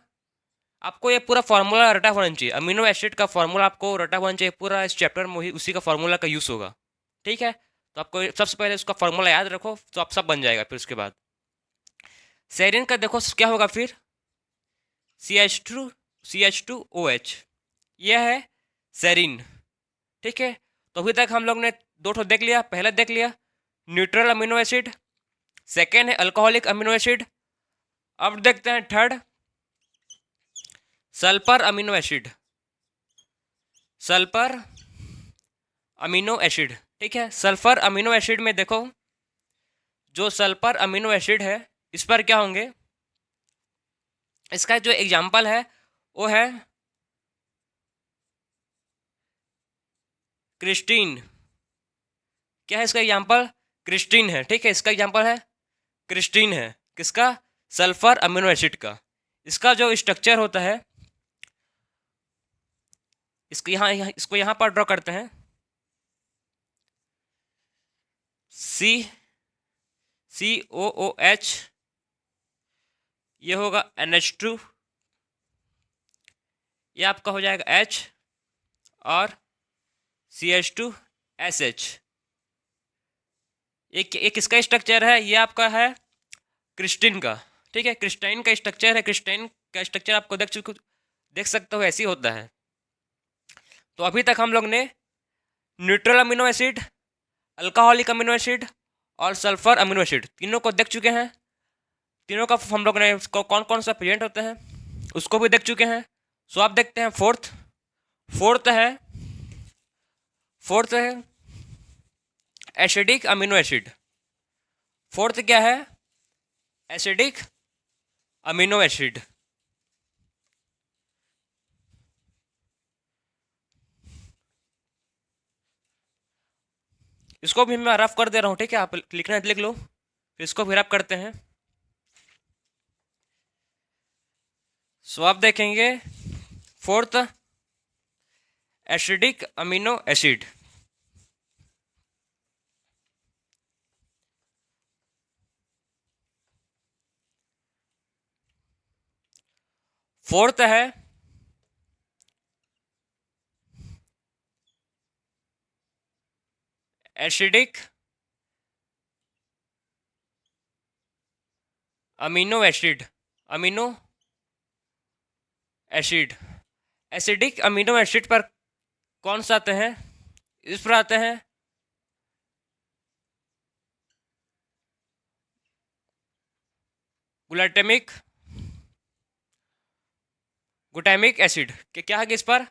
आपको ये पूरा फार्मूला रटा होना चाहिए, अमीनो एसिड का फार्मूला आपको रटा होना चाहिए, पूरा इस चैप्टर में ही उसी का फार्मूला का यूज़ होगा, ठीक है। तो आपको सबसे पहले उसका फार्मूला याद रखो, तो आप सब बन जाएगा। फिर उसके बाद सेरीन का देखो क्या होगा, फिर CH2OH, यह है सेरीन, ठीक है। तो अभी तक हम लोग ने दो ठो देख लिया, पहला देख लिया न्यूट्रल अमीनो एसिड सेकेंड है अल्कोहलिक अमीनो एसिड। अब देखते हैं third, sulphur amino acid. Sulphur amino acid, ठीक है। सल्फर अमीनो एसिड में देखो, जो सल्फर अमीनो एसिड है इस पर क्या होंगे, इसका जो एग्जाम्पल है वो है क्रिस्टीन। क्या है इसका एग्जाम्पल? क्रिस्टीन है, ठीक है। इसका एग्जाम्पल है क्रिस्टीन है, किसका? सल्फर अमीनो एसिड का। इसका जो स्ट्रक्चर होता है, इसको यहाँ पर ड्रॉ करते हैं। COOH, ये होगा NH2, ये आपका हो जाएगा H, और CH2SH। एक किसका स्ट्रक्चर है? ये आपका है क्रिस्टीन का, ठीक है। क्रिस्टाइन का स्ट्रक्चर है। क्रिस्टाइन का स्ट्रक्चर आपको देख सकते हो, ऐसे ही होता है। तो अभी तक हम लोग ने neutral amino acid, alcoholic amino acid और सल्फर अमीनो एसिड तीनों को देख चुके हैं। तीनों का हम लोग ने कौन कौन सा प्रेजेंट होते हैं उसको भी देख चुके हैं। सो आप देखते हैं फोर्थ है एसिडिक अमीनो एसिड। फोर्थ क्या है? Acidic amino acid. इसको भी मैं रफ कर दे रहा हूँ, ठीक है। आप लिखना है तो लिख लो, फिर इसको भी रफ करते हैं। सो आप देखेंगे fourth acidic amino acid. Fourth है acidic amino acid. Acidic amino acid पर कौन सा आते हैं? इस पर आते हैं ग्लूटामिक एसिड। क्या है इस पर?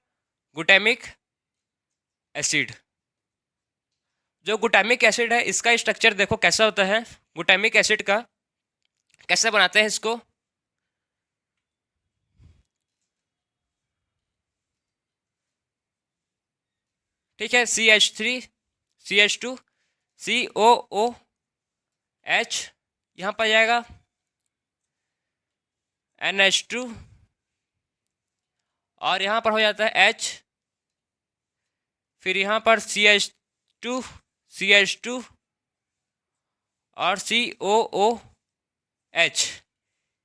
Glutamic acid. जो ग्लूटामिक एसिड है इसका स्ट्रक्चर देखो कैसा होता है। ग्लूटामिक एसिड का कैसे बनाते हैं इसको? ठीक है, CH3 CH2 COOH, यहाँ पर जाएगा NH2, और यहाँ पर हो जाता है H, फिर यहाँ पर CH2 और COOH।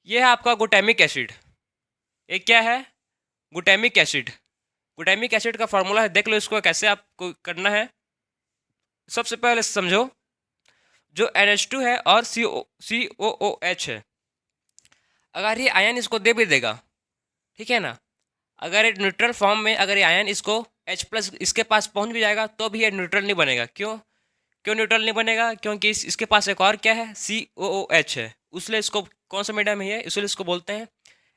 ये है आपका ग्लूटामिक एसिड। ये क्या है? Glutamic acid. ग्लूटामिक एसिड का फॉर्मूला है, देख लो इसको कैसे आपको करना है। सबसे पहले समझो, जो NH2 है और COOH है, अगर ये आयन इसको दे भी देगा, ठीक है ना, अगर ये न्यूट्रल फॉर्म में अगर ये आयन इसको H+ इसके पास पहुंच भी जाएगा तो भी ये न्यूट्रल नहीं बनेगा। क्यों न्यूट्रल नहीं बनेगा? क्योंकि इसके पास एक और क्या है? COOH है। उसलिए इसको कौन सा मीडियम है? इसलिए इसको बोलते हैं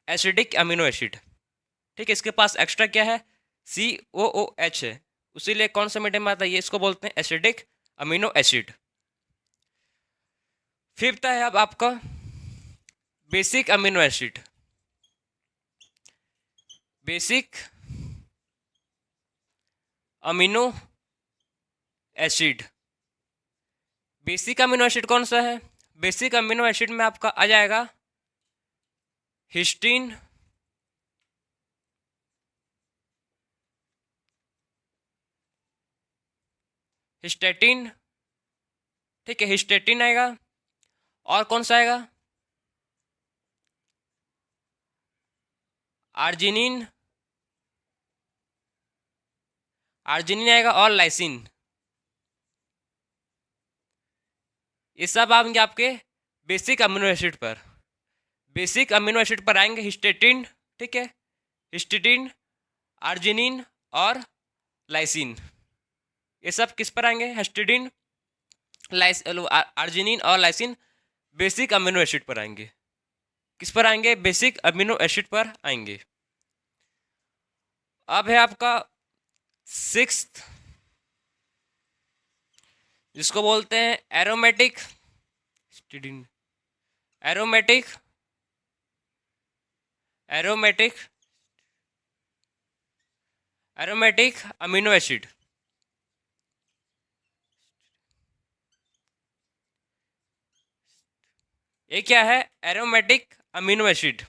एसिडिक अमीनो एसिड। ठीक है, इसके पास एक्स्ट्रा क्या है? COOH है, उसीलिए कौन सा मीडियम में आता है? ये इसको बोलते हैं एसिडिक अमीनो एसिड। फिफ्थ है अब आपका basic amino acid. Basic amino acid. Basic amino acid कौन सा है? बेसिक अमीनो एसिड में आपका आ जाएगा हिस्टीन, हिस्टेटिन, ठीक है, हिस्टेटिन आएगा। और कौन सा आएगा? आर्जिनिन आएगा, और लाइसिन। ये सब आएंगे आपके बेसिक अमीनो एसिड पर। बेसिक अमीनो एसिड पर आएंगे हिस्टेटिन, ठीक है, हिस्टेटिन, आर्जिनिन और लाइसिन। ये सब किस पर आएंगे? हिस्टेटिन, आर्जिनिन और लाइसिन बेसिक अमीनो एसिड पर आएंगे। किस पर आएंगे? बेसिक अमीनो एसिड पर आएंगे। अब है आपका सिक्स्थ, जिसको बोलते हैं aromatic aromatic aromatic aromatic amino acid. ये क्या है? Aromatic amino acid.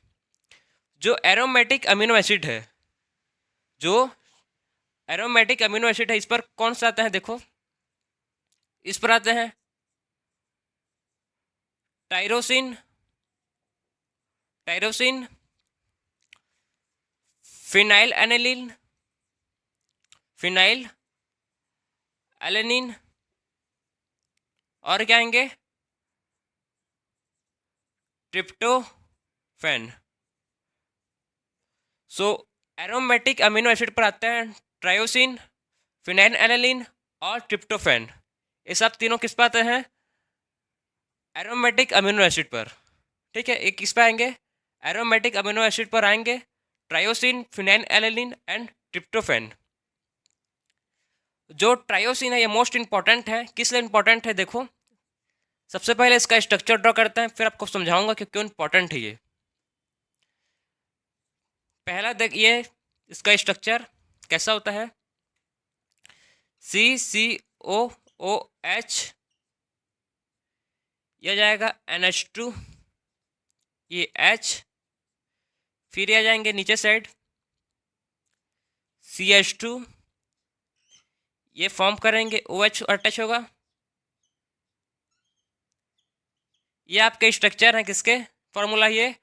जो एरोमेटिक अमीनो एसिड है, जो एरोमेटिक अमीनो एसिड है, इस पर कौन सा आते हैं? देखो, इस पर आते हैं tyrosine, tyrosine, phenyl aniline, phenyl alanine, और क्या आएंगे? ट्रिप्टोफैन। सो एरोमेटिक अमीनो एसिड पर आते हैं ट्रायोसिन, फिनाइल एनिलीन और ट्रिप्टोफैन। ये सब तीनों किस पर आते हैं? एरोमेटिक अमीनो एसिड पर। ठीक है, एक किस पर आएंगे? एरोमेटिक अमीनो एसिड पर आएंगे tyrosine, phenyl aniline and tryptophan. जो ट्रायोसिन है ये मोस्ट इंपॉर्टेंट है। किस लिए इंपॉर्टेंट है? देखो, सबसे पहले इसका स्ट्रक्चर ड्रॉ करते हैं, फिर आपको समझाऊंगा कि क्यों इंपॉर्टेंट है ये। पहला देखिए, इसका स्ट्रक्चर कैसा होता है? CCOOH, यह जाएगा NH2, ये H, फिर आ जाएंगे नीचे साइड CH2, ये फॉर्म करेंगे OH अटैच होगा। ये आपके स्ट्रक्चर है किसके? फॉर्मूला ये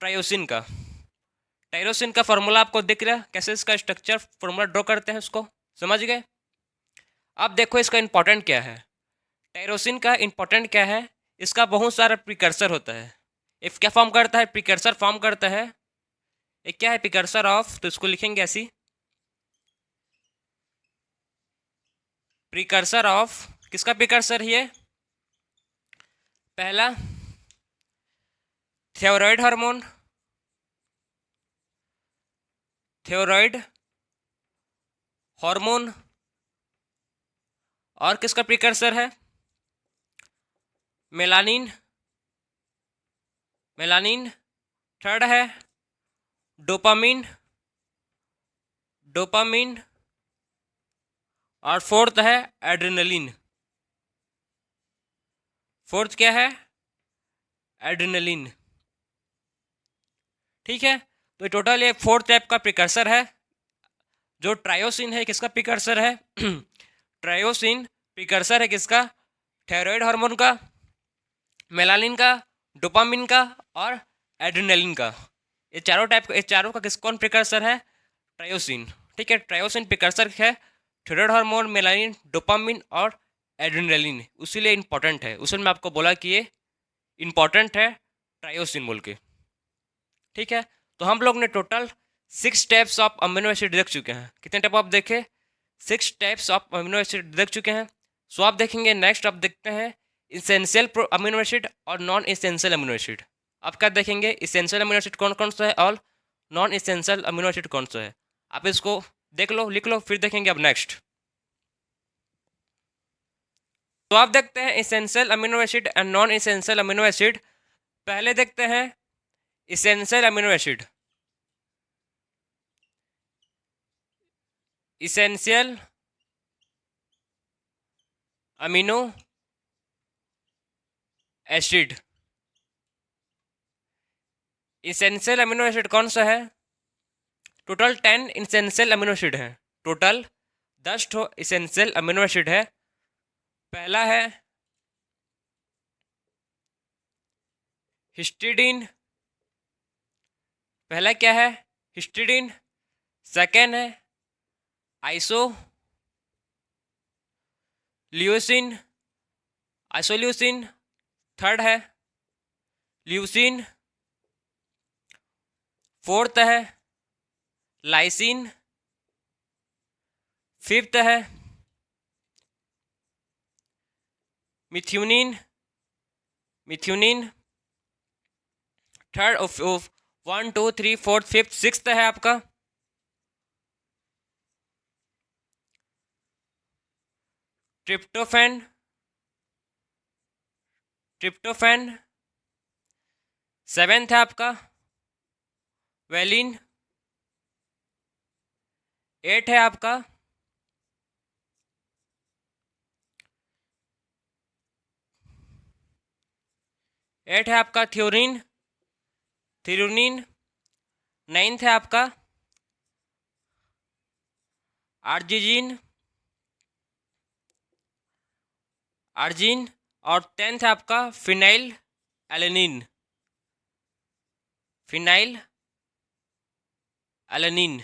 ट्रायोसिन का। टायरोसिन का फॉर्मूला आपको दिख रहा है, कैसे इसका स्ट्रक्चर फॉर्मूला ड्रॉ करते हैं, उसको समझ गए? अब देखो इसका इंपॉर्टेंट क्या है। टायरोसिन का इंपॉर्टेंट क्या है? इसका बहुत सारा प्रिकर्सर होता है। इफ क्या फॉर्म करता है? प्रिकर्सर फॉर्म करता है। एक क्या है? प्रिकर्सर ऑफ, तो इसको लिखेंगे ऐसी, प्रिकर्सर ऑफ। किसका प्रिकर्सर है? पहला थायराइड हार्मोन, थायराइड हार्मोन। और किसका प्रिकर्सर है? Melanin, melanin. थर्ड है डोपामिन, डोपामिन। और फोर्थ है एड्रेनलिन। फोर्थ क्या है? एड्रेनलिन। ठीक है, तो टोटल ये फोर्थ टाइप का प्रिकर्सर है। जो ट्रायोसिन है किसका प्रिकर्सर है? ट्रायोसिन प्रिकर्सर है किसका? थायराइड हार्मोन का, मेलानिन का, डोपामिन का और एड्रेनलिन का। ये चारों टाइप, ये चारों का कौन प्रिकर्सर है? ट्रायोसिन। ठीक है, ट्रायोसिन प्रिकर्सर है थायराइड हार्मोन, मेलानिन, डोपामिन और एड्रेनलिन। उसीलिए इंपॉर्टेंट है, उसमें मैं आपको बोला कि ये इंपॉर्टेंट है ट्रायोसिन बोल के। ठीक है, तो हम लोग ने total 6 types of amino acid देख चुके हैं। कितने टाइप आप देखे? 6 टाइप्स ऑफ अमीनो एसिड देख चुके हैं। सो आप देखेंगे नेक्स्ट, आप देखते हैं इसेंशियल अमीनो एसिड और नॉन इसेंशियल अमीनो एसिड। आप क्या देखेंगे? इसेंशियल अमीनो एसिड कौन कौन सा है और नॉन इसेंशियल अमीनो एसिड कौन सा है। आप इसको देख लो, लिख लो, फिर देखेंगे अब नेक्स्ट। तो आप देखते हैं essential amino acid and non essential amino acid. पहले देखते हैं essential amino acid. Essential amino acid, essential amino acid कौन सा है? टोटल 10 इसेंशियल अमीनो एसिड हैं। टोटल 10 ठो इसेंशियल अमीनो एसिड है। पहला है हिस्टिडीन। पहला क्या है? हिस्टिडीन। सेकेंड है आइसो ल्यूसिन, आइसोल्यूसिन। थर्ड है ल्यूसिन। फोर्थ है लाइसिन। फिफ्थ है मिथ्यूनिन। मिथ्यूनिन, थर्ड ऑफ 1 2 3 4 5 6 है आपका ट्रिप्टोफैन, ट्रिप्टोफैन, 7th है आपका वेलिन, 8 है आपका थ्योरिन, थ्योरिन, 9th है आपका आर्जिजिन, आर्जिन, और 10th है आपका फिनाइल एलेनिन, फिनाइल एलेनिन।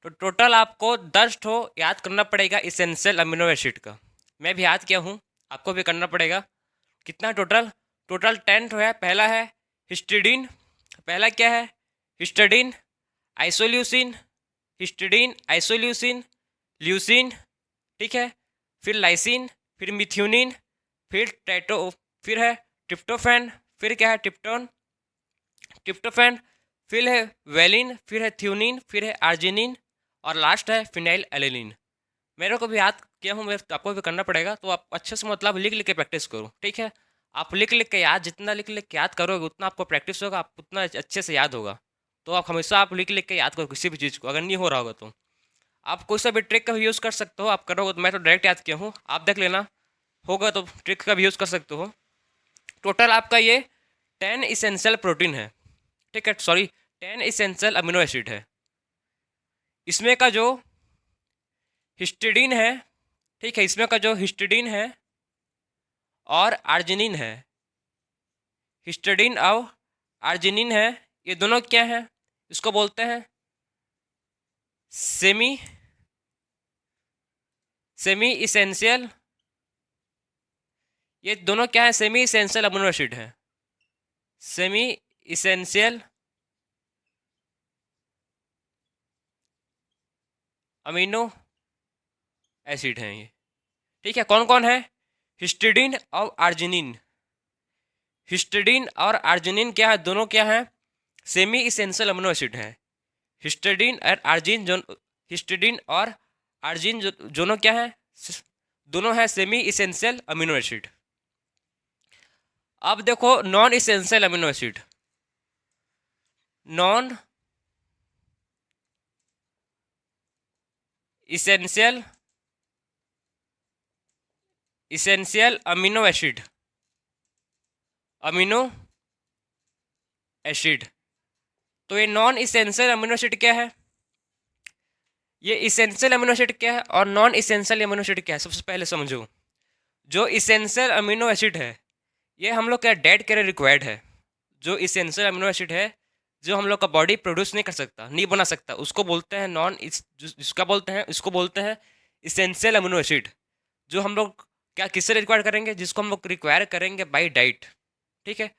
तो टोटल आपको 10 ठो याद करना पड़ेगा इसेंशियल अमीनो एसिड का। मैं भी याद किया हूँ, आपको भी करना पड़ेगा। कितना टोटल? टोटल 10 ठो है। पहला है हिस्टिडीन, पहला क्या है? Histidine, isoleucine, histidine, isoleucine, leucine, ठीक है। फिर लाइसिन, फिर मिथ्यूनिन, फिर ट्रेटो, फिर है ट्रिप्टोफैन, फिर क्या है? ट्रिप्टोन, ट्रिप्टोफैन, फिर है वेलिन, फिर है थ्यूनिन, फिर है आर्जिनिन, और लास्ट है फिनाइल एलेनिन। मेरे को भी याद किया हूँ, मेरे आपको भी करना पड़ेगा। तो आप अच्छे से मतलब लिख लिख के प्रैक्टिस करो, ठीक है। आप लिख लिख के याद, जितना लिख लिख के याद करोगे उतना आपको प्रैक्टिस होगा, आप उतना अच्छे से याद होगा। तो आप हमेशा आप लिख लिख के याद करो किसी भी चीज़ को। अगर नहीं हो रहा होगा तो आप कोई सा भी ट्रिक का भी यूज़ कर सकते हो। आप करोगे तो मैं तो डायरेक्ट याद किया हूँ, आप देख लेना, होगा तो ट्रिक का भी यूज़ कर सकते हो। टोटल आपका ये 10 इसेंशियल प्रोटीन है, ठीक है, सॉरी 10 इसेंशियल अमीनो एसिड है। इसमें का जो हिस्टिडीन है, ठीक है, इसमें का जो हिस्टिडीन है और आर्जिनिन है, हिस्टिडीन और आर्जिनिन है, ये दोनों क्या है? इसको बोलते हैं सेमी सेमी इसेंशियल। ये दोनों क्या है? सेमी इसेंशियल अमीनो एसिड है, सेमी इसेंशियल अमीनो एसिड हैं ये, ठीक है। कौन कौन है? हिस्टिडीन और आर्जिनिन। हिस्टिडीन और आर्जिनिन क्या है? दोनों क्या है? सेमी इसेंशियल अमीनो एसिड है। हिस्टिडीन और आर्जिन जो, हिस्टिडीन और आर्जिन जो दोनों क्या है? दोनों है सेमी इसेंशियल अमीनो एसिड। अब देखो non essential amino acid, non essential essential amino acid, amino acid. तो ये नॉन इसेंशियल अमीनो एसिड क्या है? ये इसेंशियल अमीनो एसिड क्या है और नॉन इसेंशियल अमीनो एसिड क्या है? सबसे पहले समझो। जो इसेंशियल अमीनो एसिड है ये हम लोग का डेट के लिए रिक्वायर्ड है। जो इसेंशियल अमीनो एसिड है जो हम लोग का बॉडी प्रोड्यूस नहीं कर सकता, नहीं बना सकता, उसको बोलते हैं नॉन इस, जिसका बोलते हैं, इसको बोलते हैं इसेंशियल अमीनो एसिड। जो हम लोग क्या किससे रिक्वायर करेंगे? जिसको हम लोग रिक्वायर करेंगे बाई डाइट, ठीक है।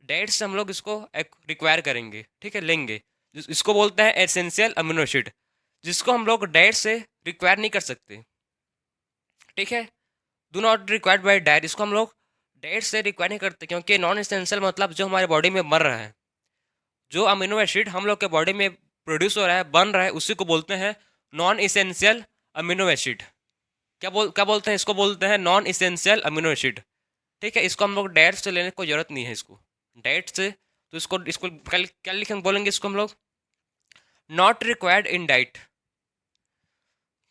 डाइट से हम लोग इसको रिक्वायर करेंगे, ठीक है, लेंगे। इसको बोलते हैं एसेंशियल अमीनो एसिड, जिसको हम लोग डाइट से रिक्वायर नहीं कर सकते, ठीक है। Do not required by diet, इसको हम लोग डाइट से रिक्वायर नहीं करते, क्योंकि नॉन एसेंशियल मतलब जो हमारे बॉडी में मर रहा है, जो अमीनो एसिड हम लोग के बॉडी में प्रोड्यूस हो रहा है, बन रहा है, उसी को बोलते हैं नॉन इसेंशियल अमीनो एसिड। क्या बोलते हैं? इसको बोलते हैं नॉन इसेंशियल अमीनो एसिड, ठीक है। इसको हम लोग डाइट से लेने की जरूरत नहीं है, इसको डाइट से। तो इसको इसको क्या लिखेंगे, बोलेंगे इसको हम लोग नॉट रिक्वायर्ड इन डाइट।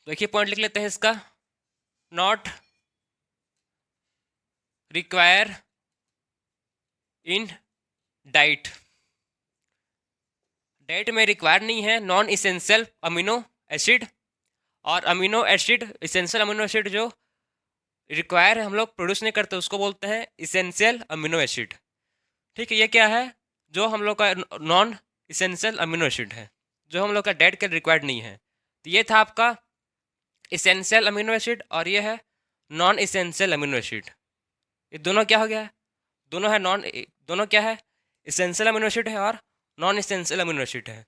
देखिए पॉइंट लिख लेते हैं इसका, not require in diet. Diet में रिक्वायर नहीं है नॉन इसेंशियल अमीनो एसिड, और amino acid essential amino acid जो रिक्वायर है हम लोग प्रोड्यूस नहीं करते, उसको बोलते हैं इसेंशियल अमीनो एसिड, ठीक है। ये क्या है? जो हम लोग का नॉन इसेंशियल अमीनो एसिड है, जो हम लोग का डाइट के रिक्वायर्ड नहीं है। तो ये था आपका इसेंशियल अमीनो एसिड और ये है नॉन इसेंशियल अमीनो एसिड। ये दोनों क्या हो गया? दोनों है नॉन, दोनों क्या है? इसेंशियल अमीनो एसिड है और नॉन इसेंशियल अमीनो एसिड है।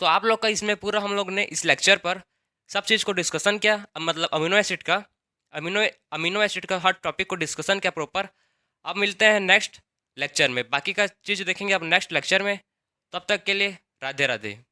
तो आप लोग का इसमें पूरा हम लोग ने इस लेक्चर पर सब चीज़ को डिस्कशन किया, मतलब अमीनो एसिड का, अमीनो अमीनो एसिड का हर टॉपिक को डिस्कशन किया प्रॉपर। अब मिलते हैं नेक्स्ट लेक्चर में, बाकी का चीज़ देखेंगे अब नेक्स्ट लेक्चर में। तब तक के लिए राधे राधे।